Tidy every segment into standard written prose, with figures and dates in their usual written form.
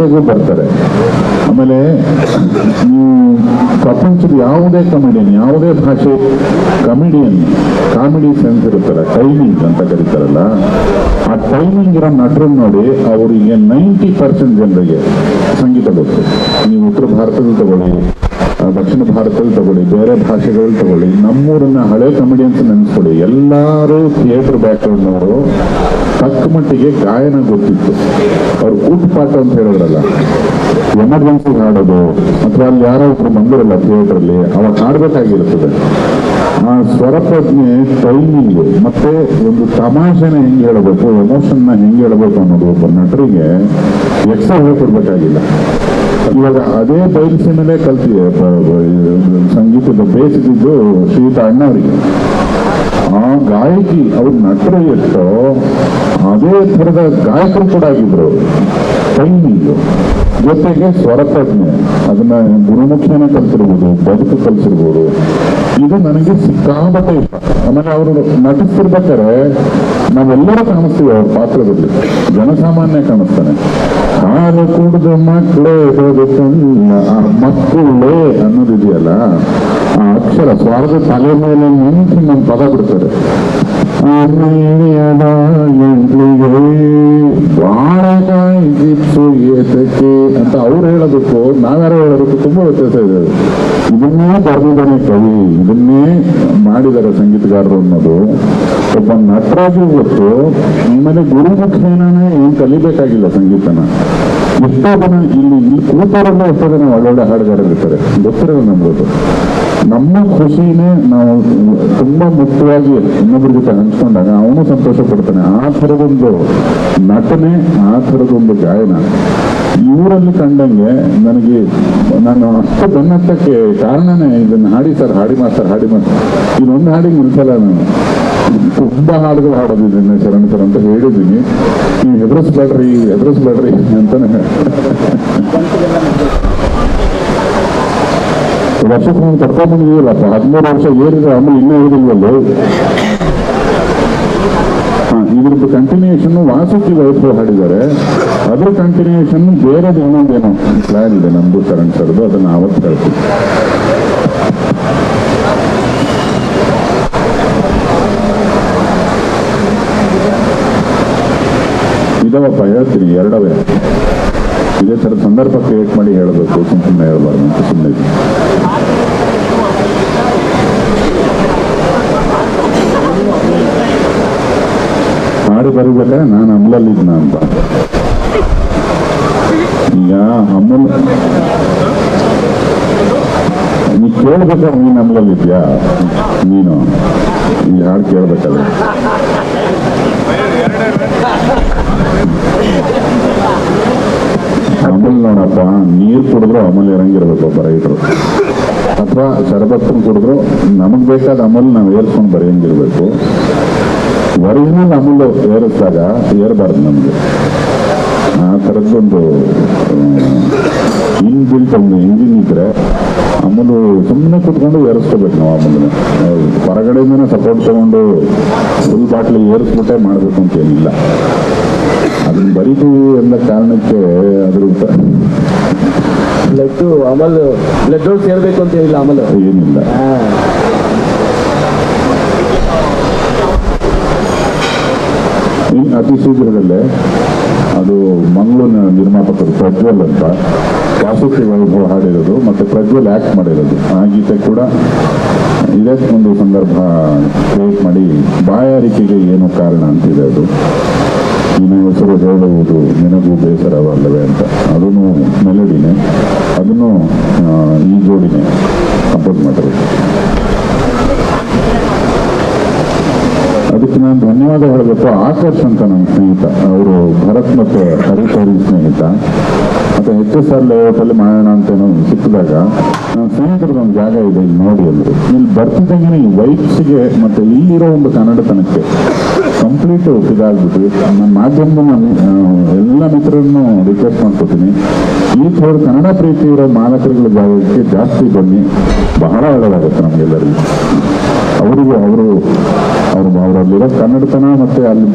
ಭಾಷೆಗೂ ಬರ್ತಾರೆ. ಆಮೇಲೆ ಪ್ರಪಂಚದ ಯಾವುದೇ ಕಮಿಡಿಯನ್, ಯಾವುದೇ ಭಾಷೆ ಕಮಿಡಿಯನ್, ಕಾಮಿಡಿ ಸೆನ್ಸ್ ಇರುತ್ತಲ್ಲ, ಟೈಮಿಂಗ್ ಅಂತ ಕರೀತಾರಲ್ಲ, ಆ ಟೈಮಿಂಗ್ ಇರೋ ನಟರನ್ನು ನೋಡಿ ಅವರಿಗೆ 90% ಜನರಿಗೆ ಸಂಗೀತ ಗೊತ್ತು. ನೀವು ಉತ್ತರ ಭಾರತದಲ್ಲಿ ತಗೊಳ್ಳಿ, ದಕ್ಷಿಣ ಭಾರತದಲ್ಲಿ ತಗೊಳ್ಳಿ, ಬೇರೆ ಭಾಷೆಗಳಲ್ಲಿ ತಗೊಳ್ಳಿ, ನಮ್ಮೂರನ್ನ ಹಳೆ ಕಮಿಡಿಯನ್ಸ್ ನೆನೆಸ್ಕೊಡಿ, ಎಲ್ಲರೂ ಥಿಯೇಟರ್ ಬ್ಯಾಕ್ಗ್ರೌಂಡ್ ಅವರು ತಕ್ಕ ಮಟ್ಟಿಗೆ ಗಾಯನ ಗೊತ್ತಿತ್ತು. ಅವ್ರು ಊಟ ಪಾಠ ಅಂತ ಹೇಳಿದ್ರಲ್ಲ, ಎಮರ್ಜೆನ್ಸಿ ಹಾಡೋದು, ಅಥವಾ ಅಲ್ಲಿ ಯಾರೋ ಒಬ್ರು ಬಂದಿರಲ್ಲ ಥಿಯೇಟ್ರಲ್ಲಿ, ಅವಾಗ ಹಾಡ್ಬೇಕಾಗಿರ್ತದೆ. ಆ ಸ್ವರಪ್ರಜ್ಞೆ, ಟೈಮಿಂಗು, ಮತ್ತೆ ಒಂದು ತಮಾಷೆನ ಹೆಂಗೆ ಹೇಳಬೇಕು, ಎಮೋಷನ್ನ ಹೆಂಗೆ ಹೇಳಬೇಕು ಅನ್ನೋದು ಒಬ್ಬ ನಟರಿಗೆ ಎಕ್ಸ್ಟ್ರಾ ಹೇಳ್ಕೊಡ್ಬೇಕಾಗಿಲ್ಲ. ಇವಾಗ ಅದೇ ಬಯಲುಸೀಮೆಲೆ ಕಲ್ತಿದೆ ಸಂಗೀತದ ಬೇಸಿದ್ದು ಶ್ರೀಯುತ ಅಣ್ಣವರಿಗೆ. ಆ ಗಾಯಕಿ ಅವ್ರ ನಟರು ಎಷ್ಟೋ ಅದೇ ಥರದ ಗಾಯಕರು ಕೂಡ ಆಗಿದ್ರು. ಟೈಮಿಂಗು ಜೊತೆಗೆ ಸ್ವರಪ್ರಜ್ಞೆ, ಅದನ್ನ ಗುರುಮುಖಿಯನ್ನ ಕಲ್ತಿರ್ಬೋದು, ಬದುಕು ಕಲ್ಸಿರ್ಬೋದು. ಇದು ನನಗೆ ಸಿಕ್ಕಾಪಟ್ಟೆ ಇಷ್ಟ. ಆಮೇಲೆ ಅವರು ನಟಿಸ್ತಿರ್ಬೇಕಾದ್ರೆ ನಾವೆಲ್ಲರೂ ಕಾಣಿಸ್ತೀವಿ ಅವ್ರ ಪಾತ್ರದಲ್ಲಿ. ಜನಸಾಮಾನ್ಯ ಕಾಣಿಸ್ತಾನೆ. ಹಾಲು ಕುಡಿದ ಮಕ್ಕಳೇ ಮಕ್ಕಳೇ ಅನ್ನೋದಿದೆಯಲ್ಲ, ಆ ಅಕ್ಷರ ಸ್ವರದ ತಲೆ ಮೇಲೆ ನಿಂತು ನಮ್ಮ ಪದ ಬಿಡ್ತಾರೆ. ಬಾಳೆಕಾಯಿ ಜಿಪ್ಸು ಏತಕ್ಕೆ ಅಂತ ಅವ್ರು ಹೇಳೋದಕ್ಕೂ ನಾವ್ಯಾರೋ ಹೇಳೋದಕ್ಕೂ ತುಂಬಾ ವ್ಯತ್ಯಾಸ ಇದೆ. ಇದನ್ನೇ ಬರೆದಿದ್ದಾನೆ ಕವಿ, ಇದನ್ನೇ ಮಾಡಿದ್ದಾರೆ ಸಂಗೀತಗಾರರು ಅನ್ನೋದು ಒಬ್ಬ ನಟರಾಗಿ ಗೊತ್ತು. ಆಮೇಲೆ ಗುರುಮುಖೇನೇ ಏನ್ ಕಲಿಬೇಕಾಗಿಲ್ಲ ಸಂಗೀತನ. ಎಷ್ಟೋ ಜನ ಇಲ್ಲಿ ಕೂತವರಲ್ಲ, ಎಷ್ಟೋ ಜನ ಒಳ್ಳೊಳ್ಳೆ ಹಾಡುಗಾರರಿರ್ತಾರೆ, ಗೊತ್ತಿರೋದು ನಮ್ಗೋದು. ನಮ್ಮ ಖುಷಿನೇ ನಾವು ತುಂಬಾ ಮುಖ್ಯವಾಗಿ ಇನ್ನೊಬ್ಬರ ಜೊತೆ ಹಂಚ್ಕೊಂಡಾಗ ಅವನು ಸಂತೋಷ ಪಡ್ತಾನೆ. ಆ ಥರದೊಂದು ನಟನೆ, ಆ ಥರದೊಂದು ಗಾಯನ ಇವರಲ್ಲಿ ಕಂಡಂಗೆ ನನಗೆ, ನಾನು ಅಷ್ಟು ಬೆನ್ನತ್ತಕ್ಕೆ ಕಾರಣನೇ ಇದನ್ನು ಹಾಡಿ ಸರ್, ಹಾಡಿ ಮಾಸ್ಟರ್, ಹಾಡಿ ಮಾಸ್ಟರ್, ಇದೊಂದು ಹಾಡಿಗೆ ನಿಲ್ಸಲ್ಲ. ನಾನು ತುಂಬಾ ಹಾಡುಗಳು ಹಾಡೋದಿದ್ದೀನಿ ಶರಣ್ ಸರ್ ಅಂತ ಹೇಳಿದ್ದೀನಿ. ನೀವು ಹೆದರಿಸ್ಬೇಡ್ರಿ ಅಂತಾನೆ. ವರ್ಷಕ್ಕೆ ನಾವು ಕರ್ಕೊಂಡು ಬಂದಿದ್ದೀವಲ್ಲಪ್ಪ, 13 ವರ್ಷ ಏರಿದ್ರೆ ಆಮೇಲೆ ಇನ್ನೂ ಹೇಳಿದಿಲ್ವಲ್ಲೋ. ಇದ್ರದ್ದು ಕಂಟಿನ್ಯೂಷನ್ ವಾಸುಕಿ ವೈಭವ ಹಾಡಿದ್ದಾರೆ. ಅದ್ರ ಕಂಟಿನ್ಯೂಷನ್ ಬೇರೆದು ಇನ್ನೊಂದೇನೋ ಪ್ಲಾನ್ ಇದೆ ನಮ್ದು ಶರಣ್ ಸರ್ದು, ಅದನ್ನ ಅವತ್ತು ಹೇಳ್ತೀವಿ. ಇದವಪ್ಪ ಹೇಳ್ತೀನಿ, ಎರಡವೇ ಇದೇ ಥರದ ಸಂದರ್ಭ ಕ್ರಿಯೇಟ್ ಮಾಡಿ ಹೇಳಬೇಕು, ಸುಮ್ಮನೆ ಹೇಳ್ಬಾರ್ದು ಅಂತ ಸುಮ್ಮನೆ. ಹಾಡು ಬರೀಬೇಕಾದ್ರೆ ನಾನು ಅಮಲಲ್ಲಿದ್ನ ಅಂತ. ಈಗ ಅಮಲ್ ನೀ ಕೇಳ್ಬೇಕಾದ್ರೆ ನೀನು ಅಮಲಲ್ಲಿದ್ಯಾ? ನೀನು ಈ ಹಾಡು ಕೇಳ್ಬೇಕಾದ್ರೆ ಅಮಲ್ ನೋಡಪ್ಪ, ನೀರು ಕುಡಿದ್ರು ಅಮಲ್ ಇರಂಗಿರ್ಬೇಕು ಒಬ್ಬ ರೈತರು, ಅಥವಾ ಶರಬತ್ತನ್ನು ಕುಡಿದ್ರು ನಮಗ್ ಬೇಕಾದ ಅಮಲ್ ನಾವು ಏರ್ಸ್ಕೊಂಡು ಬರೆಯಂಗಿರ್ಬೇಕು. ಒರಿಜಿನಲ್ ಅಮೂಲ್ ಏರಿಸಿದಾಗ ಏರಬಾರ್ದು ನಮಗೆ. ಆ ಥರದ್ದೊಂದು ಇನ್ಬಿಲ್ಟ್ ಒಂದು ಇಂಜಿನ್ ಇದ್ರೆ ಅಮೂಲು ಸುಮ್ಮನೆ ಕೂತ್ಕೊಂಡು ಏರಿಸ್ಕೋಬೇಕು. ನಾವು ಅಮೂಲನ್ನ ಹೊರಗಡೆಯಿಂದನೇ ಸಪೋರ್ಟ್ ತಗೊಂಡು ಫುಲ್ ಬಾಟ್ಲಿ ಏರಿಸ್ಬಿಟ್ಟೆ ಮಾಡಬೇಕು ಅಂತ ಏನಿಲ್ಲ. ಅದನ್ನ ಬರೀತೀವಿ ಎಂದ ಕಾರಣಕ್ಕೆ ಅದ್ರ ಬ್ಲಡ್ ಅಮಲ್ ಬ್ಲಡ್ ಸೇರ್ಬೇಕು ಅಂತ ಏನಿಲ್ಲ, ಅಮಲ್ ಏನಿಲ್ಲ. ಅತಿ ಶೀಘ್ರದಲ್ಲೇ ಅದು ಮಂಗಳೂರಿನ ನಿರ್ಮಾಪಕರು ಪ್ರಜ್ವಲ್ ಅಂತ ವಾಸುಕಿ ವೈಭವ ಹಾಡಿರೋದು, ಮತ್ತೆ ಪ್ರಜ್ವಲ್ ಆಕ್ಟ್ ಮಾಡಿರೋದು. ಆ ಗೀತೆ ಕೂಡ ಇದೇ ಒಂದು ಸಂದರ್ಭ ಕ್ರಿಯೇಟ್ ಮಾಡಿ, ಬಾಯಾರಿಕೆಗೆ ಏನು ಕಾರಣ ಅಂತಿದೆ ಅದು. ನಿನ್ನ ಹೆಸರು ಹೇಳುವುದು ನಿನಗೂ ಬೇಸರವಲ್ಲವೇ ಅಂತ, ಅದನ್ನು ಮೆಲಡಿನೇ, ಅದನ್ನು ಈ ಜೋಡಿನೇ ಕಂಪೋಸ್ ಮಾಡಿರೋದು. ಅದಕ್ಕೆ ನಾನು ಧನ್ಯವಾದ ಹೇಳಬೇಕು. ಆಕರ್ಷ್ ಅಂತ ನನ್ನ ಸ್ನೇಹಿತ, ಅವರು ಭರತ್ ಮತ್ತು ಹರೀಶ್ ಅವರ ಸ್ನೇಹಿತ. ಮತ್ತೆ HSR ಲೇಔಟಲ್ಲಿ ಮಾಡೋಣ ಅಂತೇನೋ ಸಿಕ್ಕಿದಾಗ ನನ್ನ ಸ್ನೇಹಿತರದ ಒಂದು ಜಾಗ ಇದೆ, ಇಲ್ಲಿ ನೋಡಿ ಅಂದರು. ಇಲ್ಲಿ ಬರ್ತಿದ್ದಂಗೆ ಈ ವೈಬ್ಸ್ಗೆ ಮತ್ತು ಇಲ್ಲಿರೋ ಒಂದು ಕನ್ನಡತನಕ್ಕೆ ಕಂಪ್ಲೀಟ್ ಇದಾಗ್ಬಿಟ್ಟು ನನ್ನ ಮಾಧ್ಯಮದ ನಾನು ಎಲ್ಲ ಮಿತ್ರರನ್ನು ರಿಕ್ವೆಸ್ಟ್ ಮಾಡ್ಕೊತೀನಿ, ಈ ಥರ ಕನ್ನಡ ಪ್ರೀತಿ ಇರೋ ಮಾಲಕರುಗಳ ಜಾಗಕ್ಕೆ ಜಾಸ್ತಿ ಬನ್ನಿ, ಬಹಳ ಒಳ್ಳೆಯದಾಗುತ್ತೆ ನಮಗೆಲ್ಲರಿಗೂ. ಅವರಲ್ಲಿರೋ ಕನ್ನಡತನ ಮತ್ತೆ ಅಲ್ಲಿ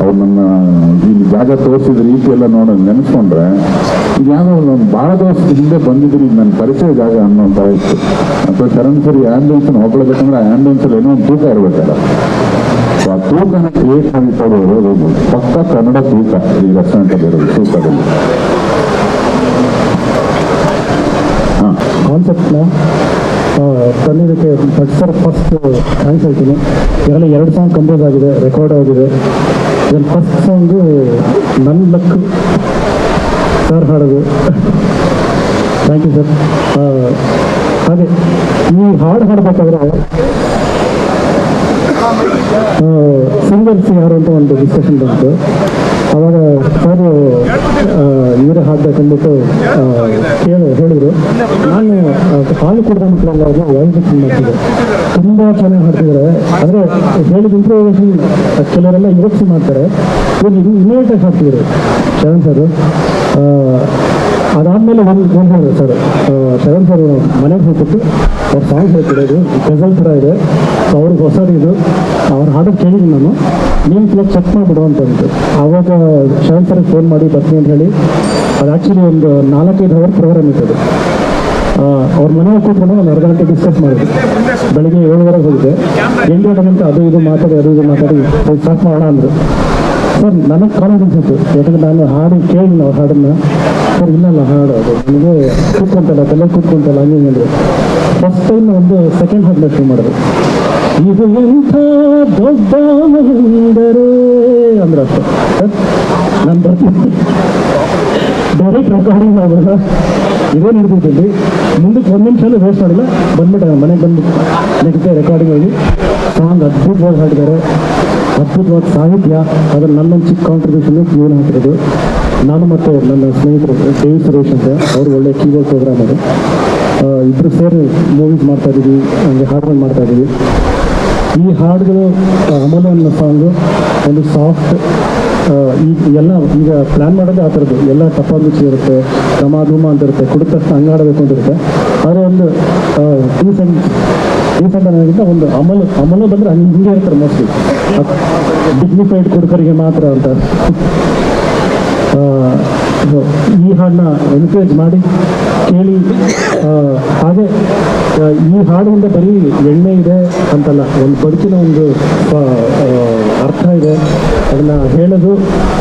ಅವ್ರು ನನ್ನ ಇಲ್ಲಿ ಜಾಗ ತೋರಿಸಿದ ರೀತಿ ಎಲ್ಲ ನೋಡೋದು ನೆನೆಸ್ಕೊಂಡ್ರೆ ಇದು ಯಾವುದೋ ಒಂದು ಭಾಳ ದಿವಸದ ಹಿಂದೆ ಬಂದಿದ್ದೀನಿ ನನ್ನ ಪರಿಚಯ ಜಾಗ ಅನ್ನೋ ಥರ ಇತ್ತು. ಅಥವಾ ಶರಣ್ ಸರಿ ಆ್ಯಂಬುಲೆನ್ಸ್ನ ಹೊಗಳ್ಬೇಕಂದ್ರೆ ಆ ಆ್ಯಂಬುಲೆನ್ಸಲ್ಲಿ ಏನೋ ಒಂದು ತೂಕ ಇರಬೇಕಲ್ಲ, ಆ ತೂಕನ ಕ್ರಿಯೇಟ್ ಮಾಡಿ ಕೊಡೋದು ಪಕ್ಕ ಕನ್ನಡ ತೂಕ ಈ ರೆಸ್ಟೋರೆಂಟಲ್ಲಿ ಇರೋದು ತೂಕದಲ್ಲಿ. ಕಾನ್ಸೆಪ್ಟ್ನ ತಂದಿದ್ದಕ್ಕೆ ಸರ್ ಫಸ್ಟ್ ಥ್ಯಾಂಕ್ಸ್ ಹೇಳ್ತೀನಿ. ಈಗಾಗಲೇ 2 ಸಾಂಗ್ ಕಂಪೋಸ್ ಆಗಿದೆ, ರೆಕಾರ್ಡ್ ಆಗಿದೆ. ಇದನ್ನು ಫಸ್ಟ್ ಸಾಂಗು ನನ್ನ ಲಕ್ ಸರ್ ಹಾಡೋದು. Thank you sir. ಹಾಗೆ ಈ ಹಾಡು ಹಾಡಬೇಕಾದ್ರೆ ಸಿಂಗರ್ಸ್ ಯಾರು ಅಂತ ಒಂದು ಡಿಸ್ಕಷನ್ ಬಂತು. ಆವಾಗ ಸರ್ ಇವರೇ ಹಾಡಬೇಕಂದ್ಬಿಟ್ಟು ಹೇಳಿದರು. ನಾನು ಹಾಲು ಕುಡಿದ ಮಕ್ಕಳೆಲ್ಲ ವಾಯ್ಸ್ ಮಾಡ್ತಿದ್ದೆ, ತುಂಬ ಚೆನ್ನಾಗಿ ಹಾಡ್ತಿದ್ದಾರೆ. ಅಂದರೆ ಹೇಳಿದ ಇಂಪ್ರೂವೇಷನ್ ಕೆಲವರೆಲ್ಲ ಯೋಚಿಸಿ ಮಾಡ್ತಾರೆ, ಇವಾಗ ಇಮಿಡಿಯೇಟಾಗಿ ಹಾಡ್ತಿದ್ರು ಶರಣ್ ಸರ್. ಅದಾದಮೇಲೆ ಒಂದು ಹೇಳಿದ್ರು ಸರ್, ಶರಣ್ ಸರ್ ಮನೆಗೆ ಹೋಗ್ಬಿಟ್ಟು ಅವ್ರ ಸಾಂಗ್ ಹೇಳ್ತಿರೋದು ಗಜಲ್ ಥರ ಇದೆ, ಸೊ ಅವ್ರಿಗೆ ಹೊಸದು ಇದು, ಅವ್ರು ಹಾಡೋದು ಕೇಳಿದ್ದೀನಿ ನಾನು, ನೀವು ಇವಾಗ ಚೆಕ್ ಮಾಡಿಬಿಡು ಅಂತಂತು. ಆವಾಗ ಶರಣ್ ಸರ್ಗೆ ಫೋನ್ ಮಾಡಿ ಬರ್ತೀನಿ ಅಂತ ಹೇಳಿ, ಅದು ಆ್ಯಕ್ಚುಲಿ ಒಂದು 4-5 ಅವರ್ ಪ್ರೋಗ್ರಾಮ್ ಇತ್ತು. ಅವ್ರ ಮನೆಗೆ ಕೂತ್ಕೊಂಡು ಒಂದು ಅರ್ಧ ಗಂಟೆ ಡಿಸ್ಕಸ್ ಮಾಡಿದ್ವಿ. ಬೆಳಿಗ್ಗೆ 7:30 ಹೋಗಿದೆ, 8 ಗಂಟೆ ಅದು ಇದು ಮಾತಾಡಿ ಸ್ಟಾರ್ಟ್ ಮಾಡೋಣ ಅಂದರು. ಸರ್ ನನಗೆ ಕಾನ್ಫಿಡೆನ್ಸ್ ಇತ್ತು, ಯಾಕಂದರೆ ನಾನು ಹಾಡು ಕೇಳಿ ಅವ್ರ ಹಾಡನ್ನು. ಸರ್ ಇಲ್ಲ ಹಾಡು ಅದು ನನಗೆ ಕೂತ್ಕೊಂತಲ್ಲ, ತಲೆ ಕೂತ್ಕೊಂತಲ್ಲ ಹಂಗೆ ಅಂದರೆ ಫಸ್ಟ್ ಟೈಮ್ ಒಂದು ಸೆಕೆಂಡ್ ಹಾಡನ್ನ ಶುರು ಮಾಡಿದ್ರು. ಇದು ಎಂಥ ದೊಡ್ಡ ಎಂದರೆ ಅಂದ್ರೆ ಅಷ್ಟೇ. ನಾನು ಬರ್ತೀನಿ ಡೈರೆಕ್ಟ್ ರೆಕಾರ್ಡಿಂಗ್ ಮಾಡೋಣ, ಇದೇ ನಡೆದಿದ್ದಲ್ಲಿ ಮುಂದಕ್ಕೆ 1 ನಿಮಿಷನೂ ವೇಸ್ಟ್ ಮಾಡಿಲ್ಲ. ಬಂದ್ಬಿಟ್ಟು ಮನೆಗೆ ಬಂದ್ಬಿಟ್ಟು ನೆಕ್ಸ್ಟ್ ಡೇ ರೆಕಾರ್ಡಿಂಗ್ ಹೋಗಿ ಸಾಂಗ್ ಅದ್ಭುತವಾಗಿ ಹಾಡಿದ್ದಾರೆ. ಅದ್ಭುತವಾದ ಸಾಹಿತ್ಯ, ಅದ್ರ ನನ್ನೊಂದು ಚಿಕ್ಕ ಕಾಂಟ್ರಿಬ್ಯೂಷನ್ ಇವನು ಹಾಕಿರೋದು. ನಾನು ಮತ್ತು ನನ್ನ ಸ್ನೇಹಿತರು ದೇವಿ ಸುರೇಶ್ ಅಂತ, ಅವರು ಒಳ್ಳೆ ಕೀಬೋರ್ಡ್ ಪ್ರೋಗ್ರಾಮ್ ಅದು. ಇಬ್ಬರು ಸೇರಿ ಮೂವೀಸ್ ಮಾಡ್ತಾಯಿದ್ದೀವಿ, ಹಂಗೆ ಹಾಡುಗಳು ಮಾಡ್ತಾಯಿದ್ದೀವಿ. ಈ ಹಾಡುಗಳು ಅಮಲು ಅನ್ನೋ ಸಾಂಗು ಒಂದು ಸಾಫ್ಟ್, ಈಗ ಪ್ಲ್ಯಾನ್ ಮಾಡೋದೇ ಆ ಥರದ್ದು. ಎಲ್ಲ ಟಪಾಗುಚ್ಚಿ ಇರುತ್ತೆ, ಧೂಮ ಅಂತ ಇರುತ್ತೆ, ಕುಡಿದ ತಕ್ಷಣ ಹಂಗಾಡಬೇಕು ಅಂತ ಇರುತ್ತೆ. ಆದರೆ ಒಂದು ಡೀಸೆಂಟ್ ಅನ್ನೋದಕ್ಕಿಂತ ಒಂದು ಅಮಲು ಬಂದರೆ ಹಿಂಗೆ ಇರ್ತಾರೆ ಮೋಸ್ಟ್ಲಿ, ಡಿಗ್ನಿಫೈಡ್ ಕುಡುಕರಿಗೆ ಮಾತ್ರ ಅಂತ. ಈ ಹಾಡನ್ನ ಎನ್ಕರೇಜ್ ಮಾಡಿ ಕೇಳಿ. ಹಾಗೆ ಈ ಹಾಡಿನಿಂದ ಬರೀ ಎಣ್ಣೆ ಇದೆ ಅಂತಲ್ಲ, ಒಂದು ಬದುಕಿನ ಒಂದು ಅರ್ಥ ಇದೆ. ಅದನ್ನು ಹೇಳೋದು